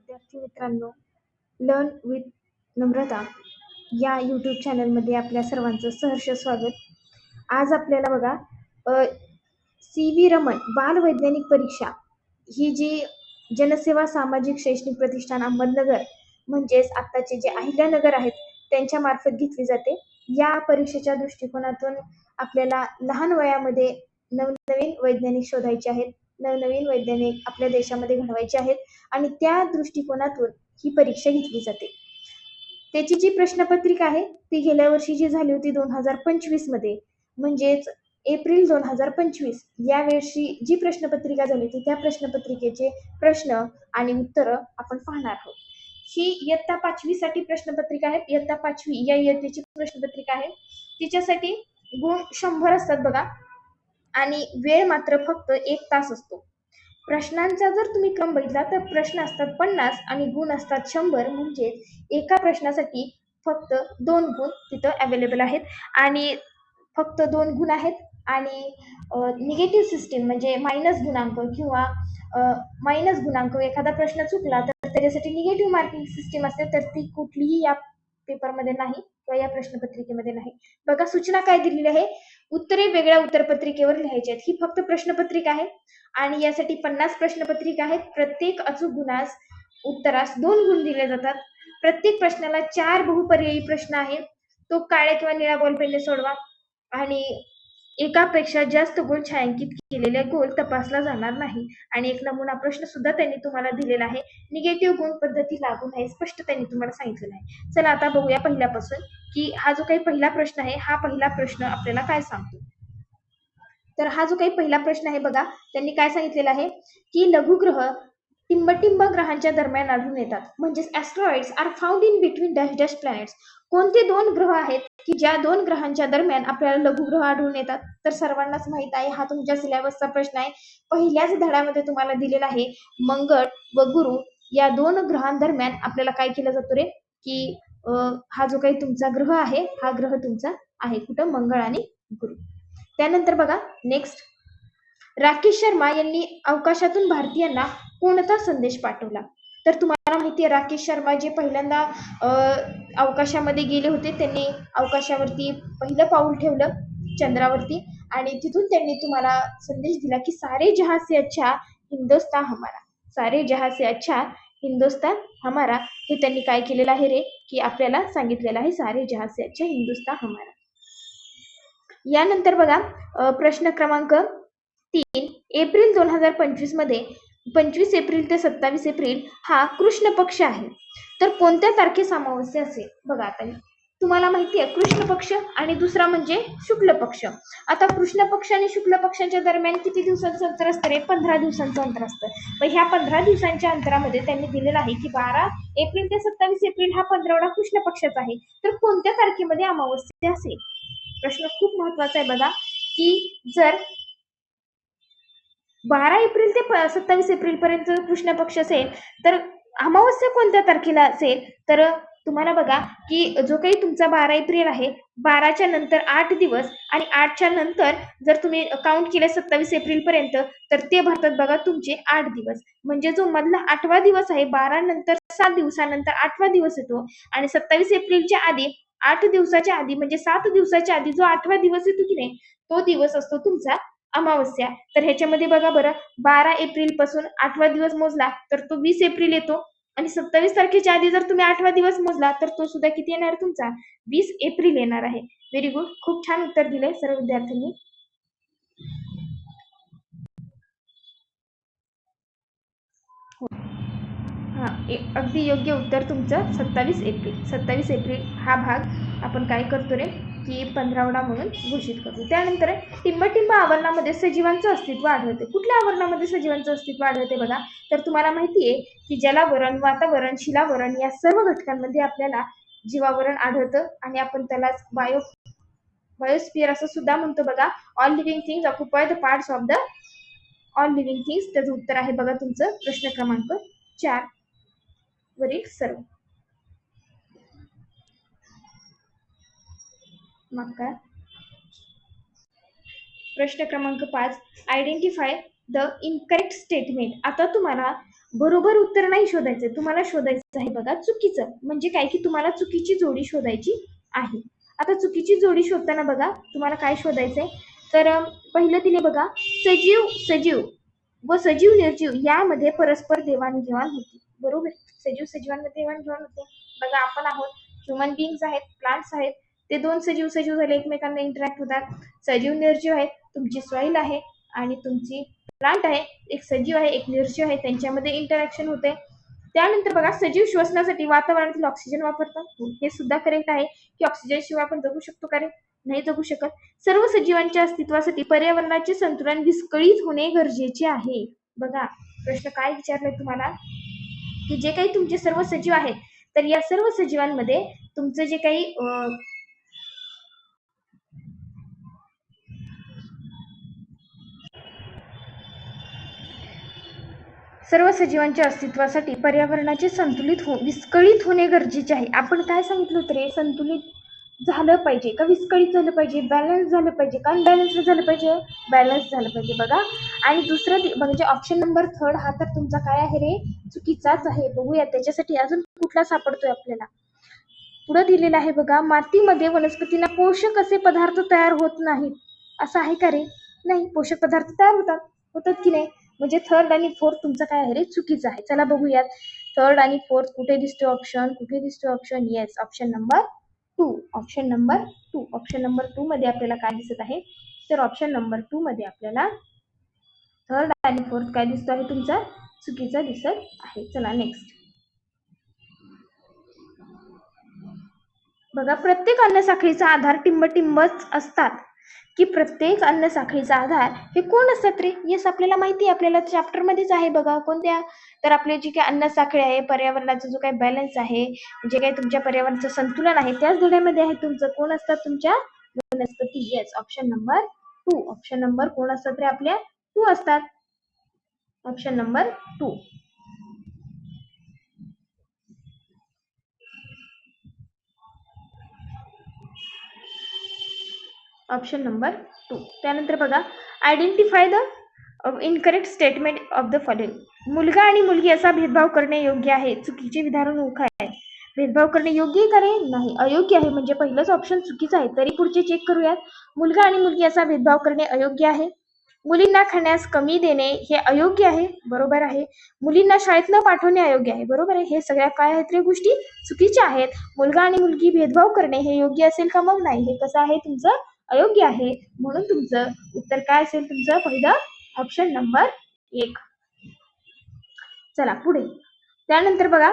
विद्यार्थी मित्रांनो, learn with नम्रता या यूट्यूब चॅनलमध्ये आपल्या सर्वांचं सहर्ष स्वागत. आज आपल्याला बघा सी.व्ही. रमण बाल वैज्ञानिक परीक्षा ही जी जनसेवा सामाजिक शैक्षणिक प्रतिष्ठान अहमदनगर म्हणजेच आत्ताचे जे अहिल्यानगर आहेत त्यांच्या मार्फत घेतली जाते. या परीक्षेच्या दृष्टिकोनातून आपल्याला लहान वयामध्ये नवनवीन वैज्ञानिक शोधायचे आहेत, नवनवीन वैज्ञानिक आपल्या देशामध्ये घडवायचे आहेत आणि त्या दृष्टिकोनातून ही परीक्षा घेतली जाते. त्याची जी प्रश्नपत्रिका आहे ती गेल्या वर्षी जी झाली होती 2025 मध्ये, म्हणजेच एप्रिल 2025 या वर्षी जी प्रश्नपत्रिका झाली होती त्या प्रश्नपत्रिकेचे प्रश्न आणि उत्तरं आपण पाहणार आहोत. ही इयत्ता 5वी साठी प्रश्नपत्रिका आहे. इयत्ता 5वी या इयत्तेची प्रश्नपत्रिका आहे. तिच्यासाठी गुण 100 असतात बघा आणि वेळ मात्र फक्त 1 तास असतो. प्रश्नांचा जर तुम्ही क्रम बघितला तर प्रश्न असतात 50 आणि गुण असतात 100, म्हणजे एका प्रश्नासाठी फक्त 2 गुण तिथं अवेलेबल आहेत आणि फक्त 2 गुण आहेत. आणि निगेटिव्ह सिस्टीम म्हणजे मायनस गुणांक किंवा मायनस गुणांक, एखादा प्रश्न चुकला तर त्याच्यासाठी निगेटिव्ह मार्किंग सिस्टीम असते, तर ती कुठलीही या पेपरमध्ये नाही किंवा या प्रश्नपत्रिकेमध्ये नाही. बघा सूचना काय दिलेली आहे, उत्तरे वेगळ्या उत्तरपत्रिकेवर लिहायची आहेत. ही फक्त प्रश्नपत्रिका आहे आणि यासाठी 50 प्रश्नपत्रिका आहेत. प्रत्येक अचूक गुणास उत्तरास 2 गुण दिले जातात. प्रत्येक प्रश्नाला 4 बहुपर्यायी प्रश्न आहेत. तो काळ्या किंवा निळ्या बॉलपेनने सोडवा आणि एकापेक्षा जास्त गोल छायांकित केलेले गोल तपासला जाणार नाही. आणि एक नमुना प्रश्न सुद्धा त्यांनी तुम्हाला दिलेला आहे. निगेटिव्ह गुण पद्धती लागू नाही, स्पष्ट त्यांनी तुम्हाला सांगितलेलं आहे. चला आता बघूया पहिल्यापासून की हा जो काही पहिला प्रश्न आहे, हा पहिला प्रश्न आपल्याला काय सांगतो. तर हा जो काही पहिला प्रश्न आहे बघा, त्यांनी काय सांगितलेलं आहे की लघुग्रह टिंबटिंब ग्रहांच्या दरम्यान आढळून येतात, म्हणजेच asteroids are found in between dash dash planets. कोणते 2 ग्रह आहेत की ज्या 2 ग्रहांच्या दरम्यान आपल्याला लघुग्रह आढळून येतात. तर सर्वांनाच माहित आहे, हा तुमच्या सिलेबसचा प्रश्न आहे. पहिल्याच धड्यामध्ये तुम्हाला दिलेला आहे, मंगळ व गुरु या 2 ग्रहांदरम्यान आपल्याला काय केलं जातं रे की हा जो काही तुमचा ग्रह आहे, हा ग्रह तुमचा आहे कुठं, मंगळ आणि गुरु. त्यानंतर बघा नेक्स्ट, राकेश शर्मा यांनी अवकाशातून भारतीयांना कोणता संदेश पाठवला. तर तुम्हाला माहिती आहे राकेश शर्मा जे पहिल्यांदा अवकाशामध्ये गेले होते, त्यांनी अवकाशावरती पहिलं पाऊल ठेवलं चंद्रावरती आणि तिथून त्यांनी तुम्हाला संदेश दिला की सारे जहां से अच्छा हिंदुस्तान हमारा, सारे जहां से अच्छा हिंदुस्तान हमारा. हे त्यांनी काय केलेलं आहे रे की आपल्याला सांगितलेलं आहे, सारे जहां से अच्छा हिंदुस्तान हमारा. यानंतर बघा प्रश्न क्रमांक 3, एप्रिल 2025 मध्ये 25 एप्रिल ते 27 एप्रिल हा कृष्ण पक्ष आहे. तर कोणत्या तारखेस अमावस्या असेल. बघा आता तुम्हाला माहिती आहे कृष्ण पक्ष आणि दुसरा म्हणजे शुक्ल पक्ष. आता कृष्ण पक्ष आणि शुक्ल पक्षांच्या दरम्यान किती दिवसांचं अंतर असतं रे, 15 दिवसांचं अंतर असतं. मग ह्या 15 दिवसांच्या अंतरामध्ये त्यांनी दिलेलं आहे की 12 एप्रिल ते 27 एप्रिल हा 15वडा कृष्ण पक्षाचा आहे. तर कोणत्या तारखेमध्ये अमावस्या असेल. प्रश्न खूप महत्वाचा आहे बघा की जर 12 एप्रिल ते 27 एप्रिल पर्यंत कृष्ण पक्ष असेल तर अमावस्या कोणत्या तारखेला असेल. तर तुम्हाला बघा की जो काही तुमचा 12 एप्रिल आहे, 12च्या नंतर 8 दिवस आणि 8च्या नंतर जर तुम्ही काउंट केले 27 एप्रिल पर्यंत तर ते भरतात बघा तुमचे 8 दिवस. म्हणजे जो मधला 8वा दिवस आहे, 12 नंतर 7 दिवसानंतर 8वा दिवस येतो आणि 27 एप्रिलच्या आधी 8 दिवसाच्या आधी म्हणजे 7 दिवसाच्या आधी जो 8वा दिवस येतो की नाही, तो दिवस असतो तुमचा अमावस्या. तर ह्याच्यामध्ये बघा बरं, 12 एप्रिल पासून 8वा दिवस मोजला तर तो 20 एप्रिल येतो आणि 27 तारखेच्या आधी जर तुम्ही 8वा दिवस मोजला तर तो सुद्धा किती येणार तुमचा, 20 एप्रिल येणार आहे. व्हेरी गुड, खूप छान उत्तर दिलंय सर्व विद्यार्थ्यांनी. अगदी योग्य उत्तर तुमचं 27 एप्रिल. 27 एप्रिल हा भाग आपण काय करतो रे की 15वडा म्हणून घोषित करतो. त्यानंतर टिंबटिंब आवरणामध्ये सजीवांचं अस्तित्व आढळते. कुठल्या आवरणामध्ये सजीवांचं अस्तित्व आढळते बघा. तर तुम्हाला माहिती आहे की जलावरण, वातावरण, शिलावरण या सर्व घटकांमध्ये आपल्याला जीवावरण आढळतं आणि आपण त्याला बायोस्फिअर असं सुद्धा म्हणतो बघा. All living things occupy the parts of the all living things. त्याचं उत्तर आहे बघा तुमचं प्रश्न क्रमांक 4 वरील सर्व. मग प्रश्न क्रमांक 5, आयडेंटिफाय द इनकरेक्ट स्टेटमेंट. आता तुम्हाला बरोबर उत्तर नाही शोधायचं, तुम्हाला शोधायचं आहे बघा चुकीचं. म्हणजे काय की तुम्हाला चुकीची जोडी शोधायची आहे. आता चुकीची जोडी शोधताना बघा तुम्हाला काय शोधायचंय, तर पहिलं दिले बघा सजीव सजीव व सजीव निर्जीव यामध्ये परस्पर देवाणघेवाण होती. बरोबर, सजीव सजीवांमध्ये देवाणघेवाण होते. बघा आपण आहोत, ह्युमन बिंग्स आहेत, प्लांट्स आहेत, ते दोन सजीव सजीव झाले, एकमेकांना इंटरॅक्ट होतात. सजीव निर्जीव आहेत, तुमची सॉइल आहे आणि तुमची प्लांट आहे, एक सजीव आहे एक निर्जीव आहे, त्यांच्यामध्ये इंटरॅक्शन होते. त्यानंतर बघा सजीव श्वसनासाठी वातावरणातील ऑक्सिजन वापरतात. हे सुद्धा करेक्ट आहे की ऑक्सिजन शिवाय आपण जगू शकतो का रे? नाही जगू शकत. सर्व सजीवांच्या अस्तित्वासाठी पर्यावरणाचे संतुलन विस्कळीत होणे गरजेचे आहे. बघा प्रश्न काय विचारलाय तुम्हाला, की जे काही तुमचे सर्व सजीव आहेत, तर या सर्व सजीवांमध्ये तुमचं जे काही सर्व सजीवांच्या अस्तित्वासाठी पर्यावरणाचे विस्कळीत होणे गरजेचे आहे. आपण काय सांगितलं होतं रे, संतुलित झालं पाहिजे का विस्कळीत झालं पाहिजे, बॅलन्स झालं पाहिजे का अनबॅलन्स झालं पाहिजे, बॅलन्स झालं पाहिजे. बघा आणि दुसरं म्हणजे ऑप्शन नंबर 3 हा तर तुमचा काय आहे रे, चुकीचाच आहे. बघूया त्याच्यासाठी अजून कुठला सापडतोय आपल्याला. पुढे दिलेला आहे बघा, मातीमध्ये वनस्पतींना पोषक असे पदार्थ तयार होत नाहीत, असं आहे का रे? नाही, पोषक पदार्थ तयार होतात की नाही. म्हणजे 3rd आणि 4th तुमचं काय आहे रे, चुकीचं आहे. चला बघूयात 3rd आणि 4th कुठे दिसतोय ऑप्शन, कुठे दिसतोय option. Yes, option number 2. Option number 2. Option number 2 मध्ये आपल्याला काय दिसत आहे, तर ऑप्शन नंबर 2 मध्ये आपल्याला 3rd आणि 4th काय दिसतो आहे तुमचा, चुकीचा दिसत आहे. चला नेक्स्ट बघा, प्रत्येक अन्न साखळीचा आधार टिंबटिंबच असतात की प्रत्येक अन्न साखळीचा आधार हे कोण असतात रे? येस, आपल्याला माहिती आहे, आपल्याला चॅप्टर मध्येच आहे बघा. कोणत्या, तर आपली जी काही अन्न साखळी आहे, पर्यावरणाचा जो काही बॅलन्स आहे, जे काही तुमच्या पर्यावरणाचं संतुलन आहे, त्याच धड्यामध्ये आहे तुमचं. कोण असतात तुमच्या, वनस्पती. Yes, option number 2. Option number कोण असतात रे, आपल्या 2 असतात. Option number 2. Option number 2. त्यानंतर बघा, identify the incorrect statement of the following. मुलगा आणि मुलगी असा भेदभाव करणे योग्य आहे, चुकीचे विधान ओळखा आहे. भेदभाव करणे योग्य आहे का रे? नाही, अयोग्य आहे. म्हणजे पहिलंच ऑप्शन चुकीचं आहे. तरी पुढचे चेक करूयात. मुलगा आणि मुलगी असा भेदभाव करणे अयोग्य आहे. मुलींना खाण्यास कमी देणे हे अयोग्य आहे, बरोबर आहे. मुलींना शाळेत न पाठवणे अयोग्य आहे, बरोबर आहे. हे सगळ्या काय आहेत रे गोष्टी, चुकीच्या आहेत. मुलगा आणि मुलगी भेदभाव करणे हे योग्य असेल का? मग नाही, हे कसं आहे तुमचं, अयोग्य आहे. म्हणून तुमचं उत्तर काय असेल तुमचं, पहिलं ऑप्शन नंबर 1. चला पुढे. त्यानंतर बघा,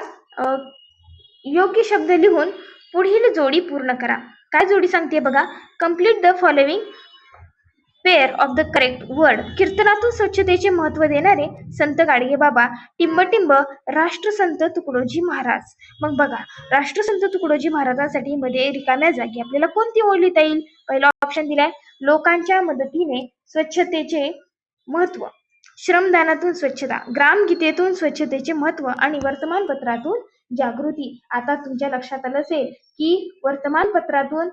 योग्य शब्द लिहून पुढील जोडी पूर्ण करा. काय जोडी सांगते बघा, complete the following pair of the correct word. कीर्तनातून स्वच्छतेचे महत्व देणारे संत गाडगे बाबा, टिंबटिंब राष्ट्रसंत तुकडोजी महाराज. मग बघा, राष्ट्रसंत तुकडोजी महाराजांसाठी मध्ये रिकाम्या जागी आपल्याला कोणती ओळ लिहिता येईल? पहिला ऑप्शन दिलाय, लोकांच्या मदतीने स्वच्छतेचे महत्व, श्रमदानातून स्वच्छता, ग्रामगीतेतून स्वच्छतेचे महत्व आणि वर्तमानपत्रातून जागृती. आता तुमच्या लक्षात आलं असेल की वर्तमानपत्रातून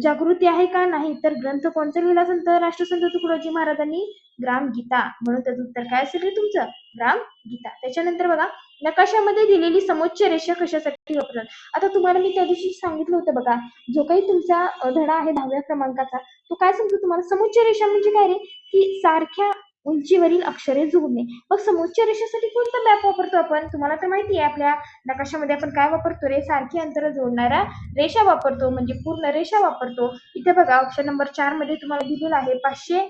जागृती आहे का नाही, तर ग्रंथ कोणता लिहिला संत राष्ट्रसंत तुकडोजी महाराजांनी? ग्रामगीता. म्हणून त्याचं उत्तर काय असेल तुमचं, ग्रामगीता. त्याच्यानंतर बघा, नकाशामध्ये दिलेली समोच्च रेषा कशासाठी वापरतात? आता तुम्हाला मी त्या दिवशी सांगितलं होतं बघा, जो काही तुमचा धडा आहे 10व्या क्रमांकाचा, तो काय सांगतो तुम्हाला, समोच्च रेषा म्हणजे काय रे, की सारख्या उंचीवरील अक्षरे जोडणे. मग समोच्च रेषेसाठी कोणता मॅप वापरतो आपण? तुम्हाला तर माहिती आहे, आपल्या नकाशामध्ये आपण काय वापरतो रे, सारखी अंतर जोडणारा रेषा वापरतो, म्हणजे पूर्ण रेषा वापरतो. इथे बघा ऑप्शन नंबर 4 मध्ये तुम्हाला दिलेला आहे, 500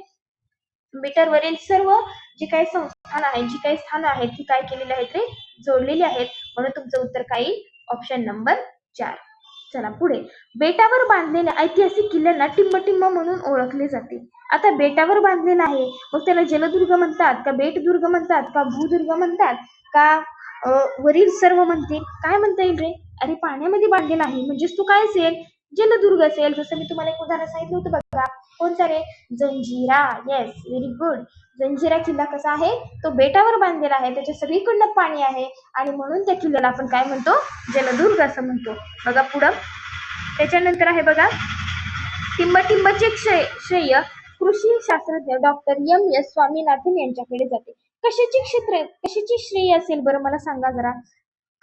मीटर वरील सर्व जे काही संस्थान आहेत, जी काही स्थानं आहेत, ती काय केलेली आहेत रे, जोडलेली आहेत. म्हणून तुमचं उत्तर काय येईल, ऑप्शन नंबर 4. चला पुढे. बेटावर बांधलेल्या ऐतिहासिक किल्ल्यांना टिंबटिंब म्हणून ओळखले जाते. आता बेटावर बांधलेला आहे, मग त्याला जलदुर्ग म्हणतात का, बेटदुर्ग म्हणतात का, भूदुर्ग म्हणतात का, वरील सर्व म्हणतील, काय म्हणता येईल रे? अरे पाण्यामध्ये बांधलेला आहे म्हणजेच तो काय असेल, जलदुर्ग असेल. जसं मी तुम्हाला एक उदाहरण सांगितलं होतं बघा, कोणता रे, Janjira. Yes, very good. Janjira किल्ला कसा आहे, तो बेटावर बांधलेला आहे, त्याच्या सगळीकडनं पाणी आहे आणि म्हणून त्या किल्ल्याला आपण काय म्हणतो, जलदुर्ग असं म्हणतो. बघा पुढं. त्याच्यानंतर आहे बघा, टिंबटिंबचे श्रेय कृषी शास्त्रज्ञ डॉक्टर M.S. स्वामीनाथन यांच्याकडे जाते. कशाची श्रेय असेल बरं, मला सांगा जरा.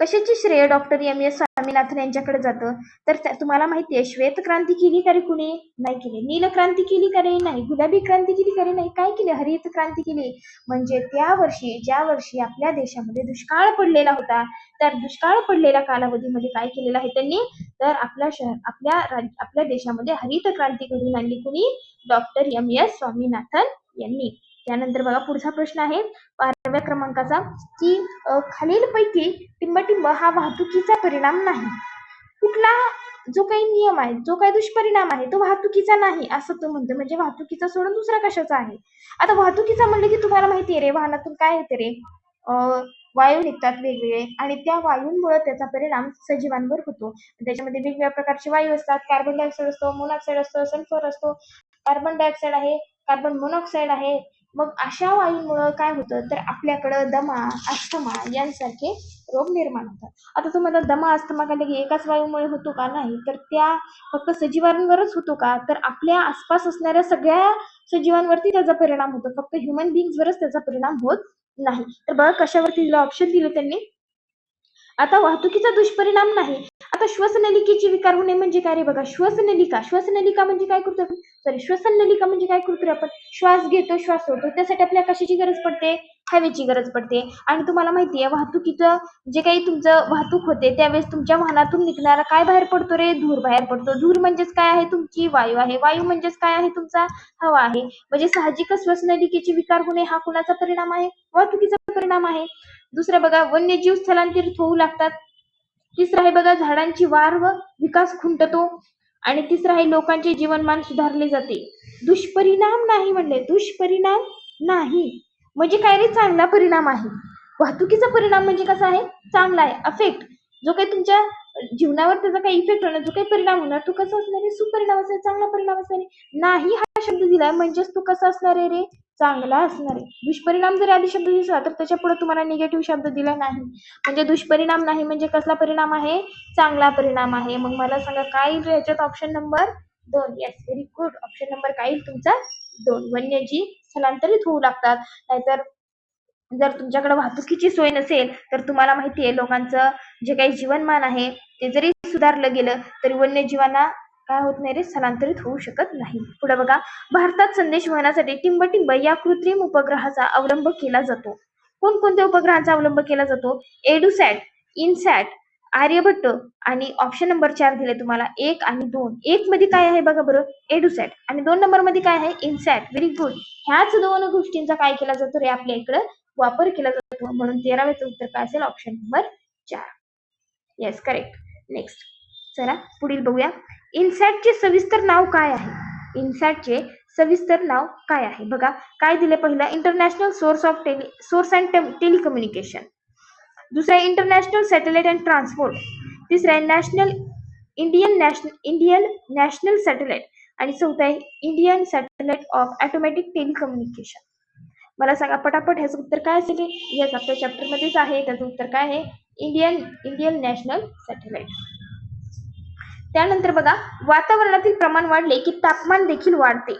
कशाची श्रेय डॉक्टर एम एस स्वामीनाथन यांच्याकडे जातं? तर तुम्हाला माहिती आहे, श्वेत क्रांती केली का रे कुणी? नाही केली. नील क्रांती केली का रे? नाही. गुलाबी क्रांती केली का रे? नाही. काय केली? हरित क्रांती केली. म्हणजे त्या वर्षी, ज्या वर्षी आपल्या देशामध्ये दुष्काळ पडलेला होता, त्या दुष्काळ पडलेल्या कालावधीमध्ये काय केलेलं आहे त्यांनी? तर आपल्या देशामध्ये हरित क्रांती घडून आणली. कुणी? डॉक्टर एम एस स्वामीनाथन यांनी. त्यानंतर बघा, पुढचा प्रश्न आहे 12व्या क्रमांकाचा, की खालीलपैकी टिंबटिंब हा वाहतुकीचा परिणाम नाही. कुठला जो काही नियम आहे, जो काही दुष्परिणाम आहे, तो वाहतुकीचा नाही असं तो म्हणतो. म्हणजे वाहतुकीचा सोडून दुसरा कशाचा आहे? आता वाहतुकीचा म्हणलं की तुम्हाला माहिती आहे रे, वाहनातून काय येते रे? वायू निघतात वेगवेगळे, आणि त्या वायूंमुळे त्याचा परिणाम सजीवांवर होतो. त्याच्यामध्ये वेगवेगळ्या प्रकारचे वायू असतात. कार्बन डायऑक्साईड असतो, मोनॉक्साईड असतो, सल्फर असतो. कार्बन डायऑक्साईड आहे, कार्बन मोनॉक्साईड आहे. मग अशा वायूंमुळे काय होतं, तर आपल्याकडं दमा, अस्थमा यांसारखे रोग निर्माण होतात. आता तुम्हाला दमा, अस्थमा का लगे एकाच वायूमुळे होतो का? नाही. तर त्या फक्त सजीवांवरच होतो का? तर आपल्या आसपास असणाऱ्या सगळ्या सजीवांवरती त्याचा परिणाम होतो. फक्त ह्युमन बिंग्सवरच त्याचा परिणाम होत नाही. तर बघा कशावरती दिलं, ऑप्शन दिले त्यांनी. आता वाहतुकीचा दुष्परिणाम नाही. आता श्वसनलिकेचे विकार होणे म्हणजे काय रे? बघा, श्वसनलिका म्हणजे काय करतो आपण? श्वसनलिका म्हणजे काय करतो आपण? श्वास घेतो, श्वास सोडतो. त्यासाठी आपल्याला कशाची गरज पडते? हवेची गरज पडते. आणि तुम्हाला माहिती आहे, वाहतुकीचं जे काही तुमचं वाहतूक होते त्यावेळेस तुमच्या वाहनातून निघणारा काय बाहेर पडतो रे? धूर बाहेर पडतो. धूर म्हणजेच काय आहे? तुमची वायू आहे. वायू म्हणजेच काय आहे? तुमचा हवा आहे. म्हणजे साहजिकच श्वसनलिकेचे विकार होणे हा कुणाचा परिणाम आहे? वाहतुकीचा परिणाम आहे. दुसरं बघा, वन्यजीव स्थलांतरित होऊ लागतात. तिसरं आहे बघा, झाडांची वाढ व विकास खुंटतो. आणि तिसरं आहे, लोकांचे जीवनमान सुधारले जाते. दुष्परिणाम नाही म्हणले, दुष्परिणाम नाही म्हणजे काय रे? चांगला परिणाम आहे. वाहतुकीचा परिणाम म्हणजे कसा आहे? चांगला आहे. अफेक्ट, जो काही तुमच्या जीवनावर त्याचा काही इफेक्ट होणार, जो काही परिणाम होणार, तो कसा असणार आहे? सुपरिणाम असणार, चांगला परिणाम असणार आहे. नाही हा शब्द दिलाय म्हणजेच तो कसा असणार आहे रे? चांगला असणार आहे. दुष्परिणाम जर आधी शब्द दिसला तर त्याच्या पुढे तुम्हाला निगेटिव्ह शब्द दिला नाही. म्हणजे दुष्परिणाम नाही म्हणजे कसला परिणाम आहे? चांगला परिणाम आहे. मग मला सांगा काय येईल याच्यात? Option number 2. Yes, very good. Option number काय येईल तुमचा? 2. वन्यजीव स्थलांतरित होऊ लागतात. नाहीतर जर तुमच्याकडे वाहतुकीची सोय नसेल तर तुम्हाला माहिती आहे, लोकांचं जे काही जीवनमान आहे ते जरी सुधारलं गेलं तरी वन्यजीवांना काय होत नाही रे? स्थलांतरित होऊ शकत नाही. पुढे बघा, भारतात संदेश वहनासाठी टिंबटिंब या कृत्रिम उपग्रहाचा अवलंब केला जातो. कोणकोणत्या उपग्रहाचा अवलंब केला जातो? एडुसॅट, इनसॅट, आर्यभट्ट, आणि ऑप्शन नंबर 4 दिले तुम्हाला, 1 आणि 2. 1 मध्ये काय आहे बघा बरं? एडुसॅट. आणि 2 नंबर मध्ये काय आहे? इनसॅट. Very good. ह्याच दोन गोष्टींचा काय केला जातो रे? आपल्या इकडं वापर केला जातो. म्हणून 13वेचं उत्तर काय असेल? Option number 4. Yes, correct. Next, चला पुढील बघूया. इनसॅटचे सविस्तर नाव काय आहे? इनसॅटचे सविस्तर नाव काय आहे? बघा काय दिले. पहिला, इंटरनॅशनल सोर्स अँड टेलिकम्युनिकेशन. दुसरा आहे इंटरनॅशनल सॅटेलाइट अँड ट्रान्सपोर्ट. तिसरा आहे इंडियन नॅशनल सॅटेलाइट. आणि चौथा आहे Indian satellite of automatic telecommunication. मला सांगा पटापट ह्याचं उत्तर काय असेल? येस, आपल्या चॅप्टर मध्येच आहे. त्याचं उत्तर काय आहे? Indian national satellite. त्यानंतर बघा, वातावरणातील प्रमाण वाढले की तापमान देखील वाढते.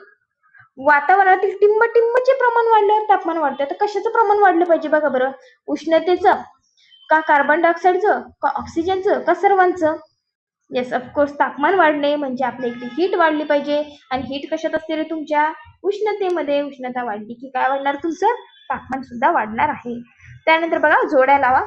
वातावरणातील टिंबटिंबचे प्रमाण वाढल्यावर तापमान वाढते. आता कशाचं प्रमाण वाढलं पाहिजे बघा बरं? उष्णतेचं का कार्बन डायऑक्साईडचं का ऑक्सिजनचं का सर्वांचं? येस, ऑफकोर्स तापमान वाढणे म्हणजे आपल्या इकडे हीट वाढली पाहिजे. आणि हीट कशात असते रे? तुमच्या उष्णतेमध्ये. उष्णता वाढली की काय वाढणार? तुमचं तापमान सुद्धा वाढणार आहे. त्यानंतर बघा, जोड्या लावा.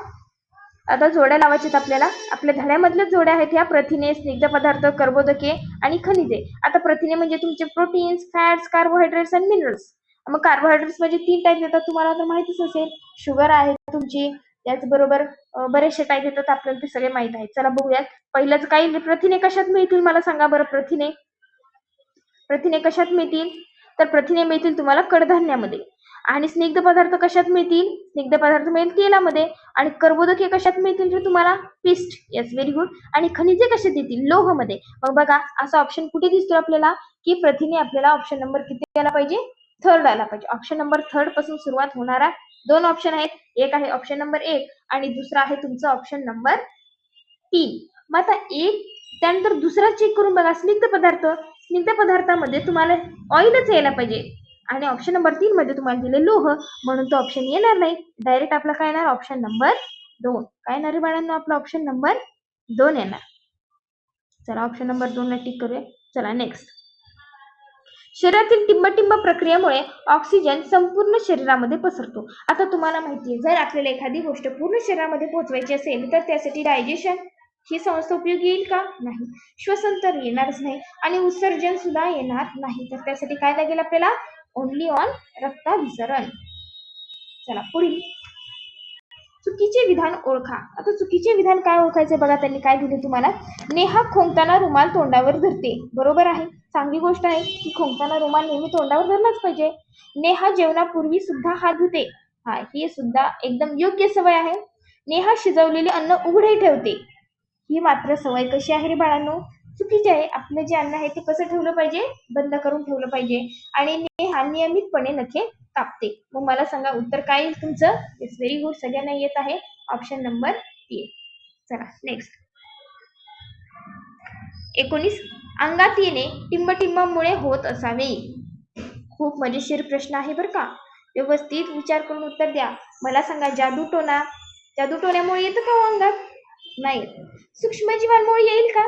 आता जोड्या लावायच्यात आपल्याला. आपल्या धड्यामधल्या जोड्या आहेत ह्या: प्रथिने, स्निग्ध पदार्थ, कर्बोदके आणि खनिजे. आता प्रथिने म्हणजे तुमचे प्रोटीन्स, फॅट्स, कार्बोहायड्रेट्स आणि मिनरल्स. मग कार्बोहायड्रेट्स म्हणजे 3 टाईप येतात, तुम्हाला तर माहितीच असेल. शुगर आहे तुमची, त्याचबरोबर बरेचसे टाईप येतात, आपल्याला ते सगळे माहित आहेत. चला बघूयात. पहिलंच काही प्रथिने कशात मिळतील मला सांगा बरं? प्रथिने कशात मिळतील? तर प्रथिने मिळतील तुम्हाला कडधान्यामध्ये. आणि स्निग्ध पदार्थ कशात मिळतील? स्निग्ध पदार्थ मिळेल तेलामध्ये. आणि कर्बोदके कशात मिळतील रे तुम्हाला? पिस्ट. Yes, very good. आणि खनिजे कशात येतील? लोहमध्ये. मग बघा, असा ऑप्शन कुठे दिसतो आपल्याला की प्रथिने आपल्याला ऑप्शन नंबर किती आला पाहिजे? 3rd आला पाहिजे. ऑप्शन नंबर 3rd पासून सुरुवात होणारा 2 ऑप्शन आहेत. एक आहे ऑप्शन नंबर 1 आणि दुसरा आहे तुमचा ऑप्शन नंबर 3. मग आता एक, त्यानंतर दुसरा चेक करून बघा, स्निग्ध पदार्थ. स्निग्ध पदार्थामध्ये तुम्हाला ऑइलच यायला पाहिजे. आणि ऑप्शन नंबर 3 मध्ये तुम्हाला दिले लोह, म्हणून तो ऑप्शन येणार नाही. डायरेक्ट आपला काय येणार ऑप्शन नंबर 2. काय येणार बाळांनो आपला ऑप्शन नंबर 2 येणार. चला ऑप्शन नंबर 2 ला टिक करूया. चला नेक्स्ट. शरीरातील टिंबटिंब प्रक्रियेमुळे ऑक्सिजन संपूर्ण शरीरामध्ये पसरतो. आता तुम्हाला माहिती आहे, जर आपल्याला एखादी गोष्ट पूर्ण शरीरामध्ये पोहोचवायची असेल तर त्यासाठी डायजेशन ही संस्था उपयोगी येईल का? नाही. श्वसन तर येणारच नाही आणि उत्सर्जन सुद्धा येणार नाही. तर त्यासाठी काय लागेल आपल्याला? ओनली ऑन रक्ताभिसरण. चला पुढील. चुकीचे विधान ओळखा. आता चुकीचे विधान काय ओळखायचे बघा, त्यांनी काय दिले तुम्हाला? नेहा खोंकताना रुमाल तोंडावर धरते. बरोबर आहे, चांगली गोष्ट आहे की खोंकताना रुमाल नेहमी तोंडावर धरलाच पाहिजे. नेहा जेवणापूर्वी सुद्धा हात धुते. हा, ही सुद्धा एकदम योग्य सवय आहे. नेहा शिजवलेले अन्न उघडे ठेवते. ही मात्र सवय कशी आहे रे बाळांनो? चुकीची आहे. आपलं जे अन्न आहे ते कसं ठेवलं पाहिजे? बंद करून ठेवलं पाहिजे. आणि नेहा नियमितपणे नखे कापते. मग मला सांगा उत्तर काय येईल तुमचं? इट्स व्हेरी गुड, सगळ्यांना येत आहे ऑप्शन नंबर 3. चला नेक्स्ट. 19. अंगात येणे टिंबटिंबामुळे होत असावे. खूप मजेशीर प्रश्न आहे बरं का. व्यवस्थित विचार करून उत्तर द्या. मला सांगा, जादूटोण्यामुळे येतं का अंगात? नाही. सूक्ष्मजीवांमुळे येईल का?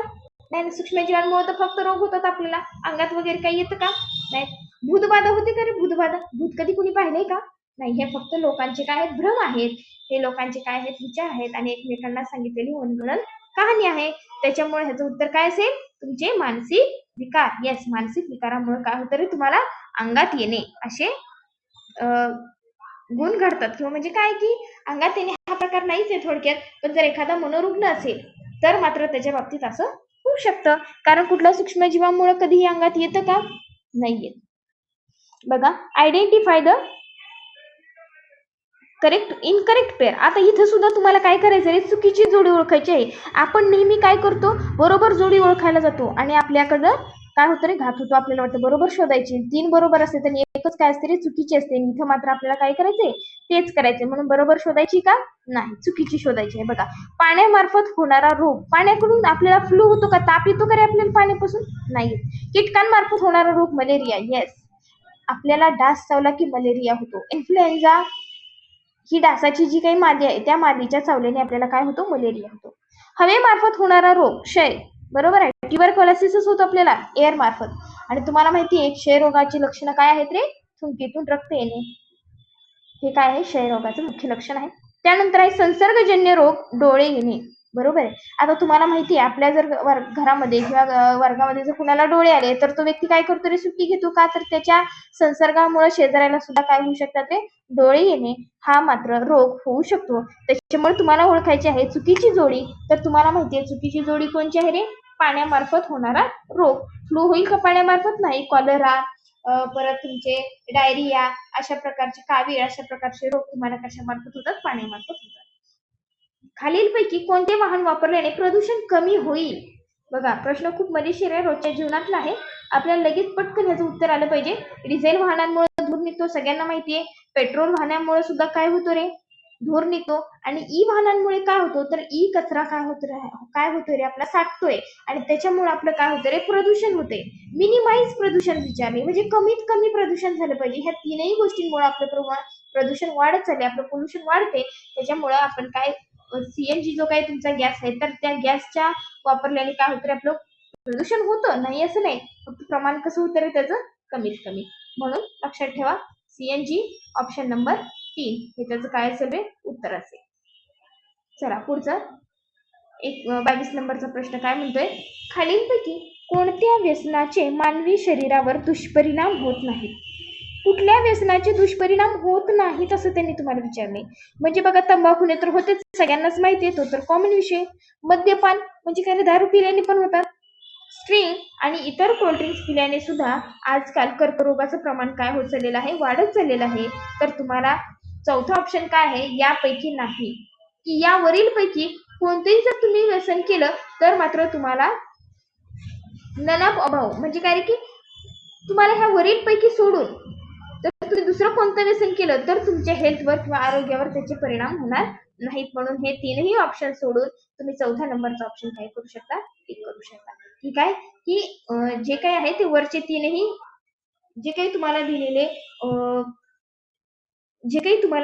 नाही. सूक्ष्मजीवांमुळे तर फक्त रोग होतात आपल्याला, अंगात वगैरे काही येतं का? नाही. भूतबाधा होते का रे? भूतबाधा, भूत कधी कुणी पाहिलंय का? नाही. हे फक्त लोकांचे काय आहेत? भ्रम आहेत. हे लोकांचे काय आहेत? विचार आहेत आणि एकमेकांना सांगितलेली मनगणन कहाणी आहे. त्याच्यामुळे ह्याचं उत्तर काय असेल? तुमचे मानसिक विकार. येस, मानसिक विकारामुळे काय होतं रे तुम्हाला? अंगात येणे असे गुण घडतात. किंवा म्हणजे काय की अंगात येणे हा प्रकार नाहीच आहे थोडक्यात. पण जर एखादा मनोरुग्ण असेल तर मात्र त्याच्या बाबतीत असं होऊ शकतं. कारण कुठल्या सूक्ष्मजीवामुळे कधीही अंगात येतं का? नाही येत. बघा, identify the correct incorrect pair. आता इथं सुद्धा तुम्हाला काय करायचं आहे? चुकीची जोडी ओळखायची आहे. आपण नेहमी काय करतो? बरोबर जोडी ओळखायला जातो आणि आपल्याकडं काय होतं रे? घात होतो. आपल्याला वाटतं बरोबर शोधायची, 3 बरोबर असते तर एकच काय असते रे? चुकीची असते. इथं मात्र आपल्याला काय करायचंय? तेच करायचंय. म्हणून बरोबर शोधायची का? नाही, चुकीची शोधायची आहे. बघा, पाण्यामार्फत होणारा रोग. पाण्याकडून आपल्याला फ्लू होतो का? ताप येतो का रे आपल्याला पाण्यापासून? नाही. कीटकांमार्फत होणारा रोग मलेरिया. येस, आपल्याला डास चावला की मलेरिया होतो. इन्फ्लुएन्झा ही डासाची जी काही मादी आहे त्या मादीच्या चावल्याने आपल्याला काय होतो? मलेरिया होतो. हवेमार्फत होणारा रोग क्षय. बरोबर आहे, ट्युबरक्युलोसिसच होतो आपल्याला एअर मार्फत. आणि तुम्हाला माहिती आहे क्षयरोगाची लक्षणं काय आहेत रे? थुंकीतून रक्त येणे. हे काय आहे? क्षयरोगाचं मुख्य लक्षण आहे. त्यानंतर आहे संसर्गजन्य रोग, डोळे येणे. बरोबर आहे. आता तुम्हाला माहिती आहे आपल्या जर घरामध्ये किंवा वर्गामध्ये जर कुणाला डोळे आले तर तो व्यक्ती काय करतो रे? सुट्टी घेतो का? तर त्याच्या संसर्गामुळे शेजाऱ्याला सुद्धा काय होऊ शकतात रे? डोळे येणे हा मात्र रोग होऊ शकतो. त्याच्यामुळे तुम्हाला ओळखायची आहे चुकीची जोडी. तर तुम्हाला माहिती आहे चुकीची जोडी कोणची आहे रे? पाण्यामार्फत होणारा रोग. फ्लू होईल का पाण्यामार्फत? नाही. कॉलरा, परत तुमचे डायरिया, अशा प्रकारचे कावीळ, अशा प्रकारचे रोग तुम्हाला कशामार्फत होतात? पाण्यामार्फत होतात. खालीलपैकी कोणते वाहन वापरल्याने प्रदूषण कमी होईल? बघा, प्रश्न खूप मजेशीर आहे, रोजच्या जीवनातला आहे. आपल्याला लगेच पटकन ह्याचं उत्तर आलं पाहिजे. डिझेल वाहनांमुळे धूर निघतो, सगळ्यांना माहितीये. पेट्रोल वाहनांमुळे सुद्धा काय होतो रे? धूर निघतो. आणि ई वाहनांमुळे काय होतो? तर ई कचरा काय होतो रे? आपला साठतोय आणि त्याच्यामुळे आपलं काय होतं रे? प्रदूषण होते. मिनिमाइज प्रदूषण विचारले म्हणजे कमीत कमी प्रदूषण झालं पाहिजे. ह्या तीनही गोष्टींमुळे आपलं प्रदूषण वाढत चालले, आपलं पोल्युशन वाढते. त्याच्यामुळे आपण काय सीएनजी जो काही तुमचा गॅस आहे तर त्या गॅसच्या वापरल्याने काय होतं रे? आपलं प्रदूषण होतं, नाही असं नाही, फक्त प्रमाण कसं होतं रे त्याचं? कमीत कमी. म्हणून लक्षात ठेवा सीएनजी ऑप्शन नंबर 3 हे त्याचं काय असेल रे? उत्तर असेल. चला पुढचं 22 नंबरचा प्रश्न काय म्हणतोय? खालीलपैकी कोणत्या व्यसनाचे मानवी शरीरावर दुष्परिणाम होत नाहीत? कुठल्या व्यसनाचे दुष्परिणाम होत नाहीत असं त्यांनी तुम्हाला विचारले. म्हणजे बघा, तंबाखूने तर होतेच, सगळ्यांनाच माहिती आहे, तो तर कॉमन विषय. मद्यपान म्हणजे काय, दारू पिल्याने पण होतात. स्ट्रिंग आणि इतर कोल्ड्रिंक्स पिल्याने सुद्धा आजकाल कर्करोगाचं प्रमाण काय होत चाललेलं आहे? वाढत चाललेलं आहे. तर तुम्हाला चौथा ऑप्शन काय आहे? यापैकी नाही, की यावरील पैकी कोणतेही जर तुम्ही व्यसन केलं तर मात्र तुम्हाला नन ऑफ अभाव म्हणजे काय रे? की तुम्हाला ह्या वरील पैकी सोडून तर तुम्ही दुसरं कोणतं व्यसन केलं तर तुमच्या हेल्थवर किंवा आरोग्यावर त्याचे परिणाम होणार नाहीत. म्हणून हे तीनही ऑप्शन सोडून तुम्ही चौथा नंबरचा ऑप्शन काय करू शकता? टिक करू शकता. ठीक आहे, की जे काही आहे ते वरचे तीनही जे काही तुम्हाला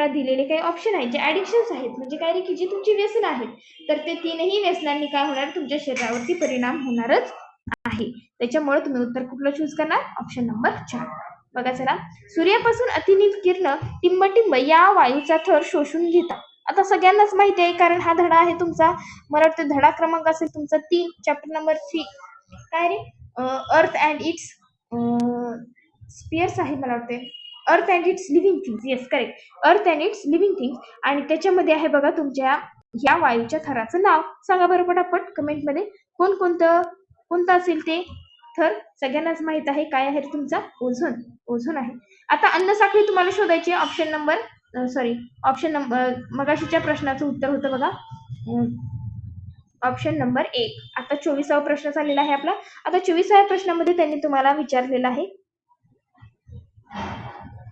दिलेले काही ऑप्शन आहेत, जे ॲडिक्शन्स आहेत, म्हणजे काय रे, की जी तुमची व्यसन आहेत, तर ते तीनही व्यसनांनी काय होणार, तुमच्या शरीरावरती परिणाम होणारच आहे. त्याच्यामुळे तुम्ही उत्तर कुठलं चूज करणार? Option number 4. बघा चला, सूर्यापासून अतिनील किरण टिंबटिंब या वायूचा थर शोषून घेतात. आता सगळ्यांनाच माहिती आहे, कारण हा धडा आहे तुमचा, मला वाटतं धडा क्रमांक असेल तुमचा 3, चॅप्टर नंबर 3. काय रे? अर्थ अँड इट्स स्पियर्स आहे, मला वाटते अर्थ and it's living things. Yes, correct. अर्थ अँड इट्स लिव्हिंग थिंग्स. आणि त्याच्यामध्ये आहे बघा तुमच्या या वायूच्या थराचं नाव. सांगा बरं पटापट कमेंटमध्ये, कोणतं असेल ते थर. सगळ्यांनाच माहित आहे काय आहे तुमचा, ओझोन. ओझोन आहे. आता अन्न साखळी तुम्हाला शोधायची. ऑप्शन नंबर मगाशीच्या प्रश्नाचं उत्तर होतं बघा, ऑप्शन नंबर 1. आता 24वा प्रश्न चाललेला आहे आपला. आता 24व्या प्रश्नामध्ये त्यांनी तुम्हाला विचारलेला आहे,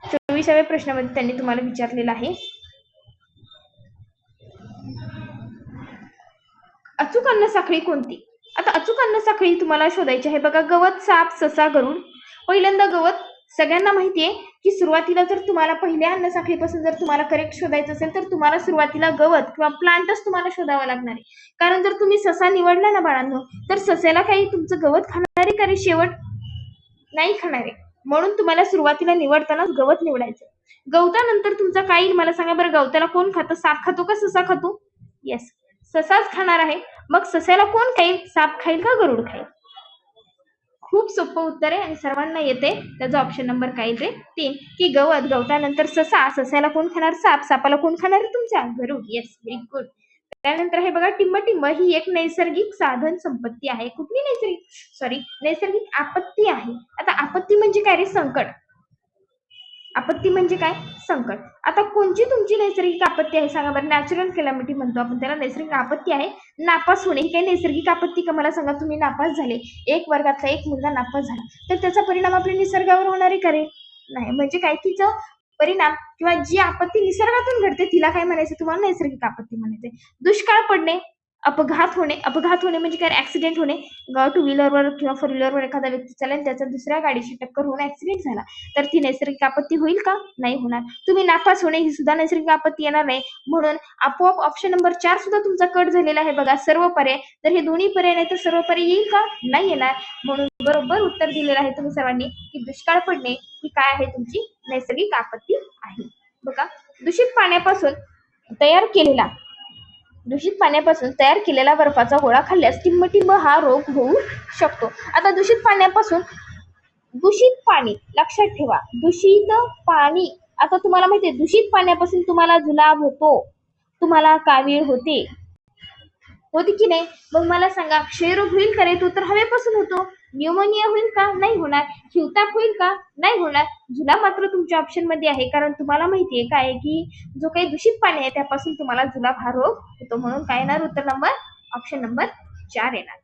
24व्या प्रश्नामध्ये त्यांनी तुम्हाला विचारलेला आहे, अचूक अन्न साखळी कोणती? आता अचूक अन्न साखळी तुम्हाला शोधायची आहे बघा. गवत, साप, ससा, गरुड. पहिल्यांदा गवत. सगळ्यांना माहितीये की सुरुवातीला जर तुम्हाला पहिल्या अन्न साखळीपासून जर तुम्हाला करेक्ट शोधायचं असेल, तर तुम्हाला सुरुवातीला गवत किंवा प्लांटच तुम्हाला शोधावा लागणार आहे. कारण जर तुम्ही ससा निवडला ना बाळांनो, तर सस्याला काही तुमचं गवत खाणार आहे का रे शेवट? नाही खाणार आहे. म्हणून तुम्हाला सुरुवातीला निवडतानाच गवत निवडायचं. गवतानंतर तुमचा काय येईल मला सांगा बरं. गवताला कोण खातं? साप खातो का ससा खातो? येस, ससाच खाणार आहे. मग सस्याला कोण खाईल? साप खाईल का गरुड खाईल? खूप सोपं उत्तर आहे आणि सर्वांना येते. त्याचा ऑप्शन नंबर काय येते? 3, की गवत. गवतानंतर ससा. सस्याला कोण खाणार? साप. सापाला कोण खाणार आहे तुमच्या? गरुड. Yes, very good. त्यानंतर हे बघा, टिंबटिंब ही एक नैसर्गिक साधन संपत्ती आहे. कुठली नैसर्गिक आपत्ती आहे. आता आपत्ती म्हणजे काय रे? संकट. आपत्ती म्हणजे काय? संकट. आता कोणची तुमची नैसर्गिक आपत्ती आहे सांगा बरं. नॅचरल कॅलॅमिटी म्हणतो आपण त्याला. नैसर्गिक आपत्ती आहे. नापास होणे ही काही नैसर्गिक आपत्ती का? मला सांगा. तुम्ही नापास झाले, एक वर्गातला एक मुलगा नापास झाला, तर त्याचा परिणाम आपल्या निसर्गावर होणार आहे का रे? नाही. म्हणजे काय, तिचं परिणाम किंवा जी आपत्ती निसर्गातून घडते तिला काय म्हणायचं तुम्हाला? नैसर्गिक आपत्ती म्हणायचे. दुष्काळ पडणे, अपघात होणे म्हणजे काय? ऍक्सिडेंट होणे. टू व्हीलरवर किंवा फोर व्हीलरवर एखादा व्यक्ती चालेल, त्याचा दुसऱ्या गाडीशी टक्कर होऊन ऍक्सिडेंट झाला, तर ती नैसर्गिक आपत्ती होईल का? नाही होणार. तुम्ही नापास होणे ही सुद्धा नैसर्गिक आपत्ती येणार नाही. म्हणून आपोआप ऑप्शन नंबर 4 सुद्धा तुमचा कट झालेला आहे बघा. सर्व पर्याय. तर हे दोन्ही पर्याय नाही तर सर्व पर्याय येईल का? नाही येणार. म्हणून बरोबर उत्तर दिलेलं आहे तुम्ही सर्वांनी, की दुष्काळ पडणे ही काय आहे? तुमची नैसर्गिक आपत्ती आहे. बघा, दूषित पाण्यापासून तयार केलेला बर्फाचा गोळा खाल्ल्यास टिंबटिंब हा रोग होऊ शकतो. आता दूषित पाणी लक्षात ठेवा. दूषित पाणी. आता तुम्हाला माहितीये, दूषित पाण्यापासून तुम्हाला जुलाब होतो, तुम्हाला कावीळ होते की नाही? मग मला सांगा, क्षयरोग होईल का रे? तो तर हवेपासून होतो. न्यूमोनिया होईल का? नाही होणार. हिवताप होईल का? नाही होणार. जुलाब मात्र तुमच्या ऑप्शन मध्ये आहे, कारण तुम्हाला माहितीये काय, की जो काही दूषित पाणी आहे त्यापासून तुम्हाला जुलाब हा रोग होतो. म्हणून काय येणार उत्तर नंबर? ऑप्शन नंबर 4 येणार.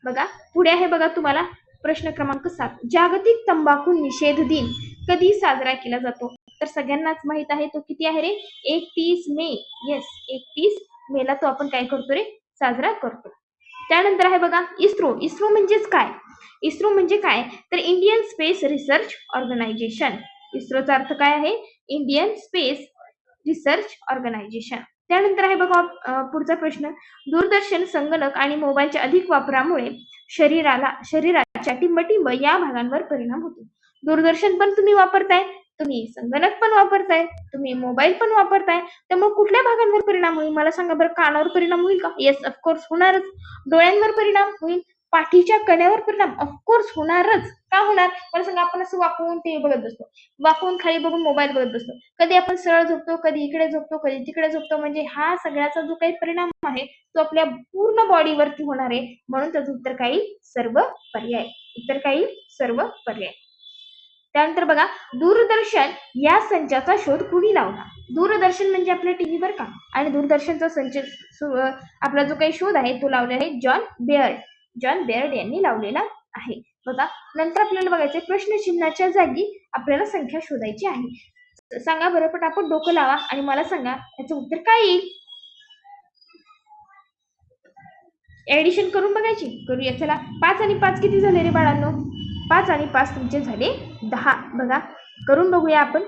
बघा, पुढे आहे बघा तुम्हाला प्रश्न क्रमांक 7. जागतिक तंबाखू निषेध दिन कधी साजरा केला जातो? तर सगळ्यांनाच माहित आहे, तो किती आहे रे? 31 मे. येस, 31 मेला तो आपण काय करतो रे? साजरा करतो. त्यानंतर आहे बघा इस्रो. इस्रो म्हणजेच काय? इस्रो म्हणजे काय, तर इंडियन स्पेस रिसर्च ऑर्गनायझेशन. इस्रोचा अर्थ काय आहे? Indian Space Research Organisation. त्यानंतर आहे बघा पुढचा प्रश्न. दूरदर्शन, संगणक आणि मोबाईलच्या अधिक वापरामुळे शरीराच्या टिंबटिंब या भागांवर परिणाम होतो. दूरदर्शन पण तुम्ही वापरताय, तुम्ही संगणक पण वापरताय, तुम्ही मोबाईल पण वापरताय, तर मग कुठल्या भागांवर परिणाम होईल मला सांगा बरं. कानावर परिणाम होईल का? येस, ऑफकोर्स होणारच. डोळ्यांवर परिणाम होईल. पाठीच्या कण्यावर परिणाम ऑफकोर्स होणारच. का होणार मला सांगा. आपण असं वाकवून टीव्ही बघत बसतो, वाकवून खाली बघून मोबाईल बघत बसतो, कधी आपण सरळ झोपतो, कधी इकडे झोपतो, कधी तिकडे झोपतो. म्हणजे हा सगळ्याचा जो काही परिणाम आहे तो आपल्या पूर्ण बॉडीवरती होणार आहे. म्हणून त्याचं उत्तर काय? सर्व पर्याय. उत्तर काय? सर्व पर्याय. त्यानंतर बघा, दूरदर्शन या संचाचा शोध कुणी लावला? दूरदर्शन म्हणजे आपल्या टीव्ही बर का, आणि दूरदर्शनचा संच आपला जो काही शोध आहे तो लावलेला आहे जॉन बेअर्ड यांनी लावलेला आहे. बघा, नंतर आपल्याला बघायचं प्रश्नचिन्हाच्या जागी आपल्याला संख्या शोधायची आहे. सांगा बरं पटापट, डोकं लावा आणि मला सांगा याचं उत्तर काय येईल. ऍडिशन करून बघायची. करूया चला. 5 आणि 5 किती झाले रे बाळांनो? 5 आणि 5 तुमचे झाले 10. बघा करून बघूया आपण.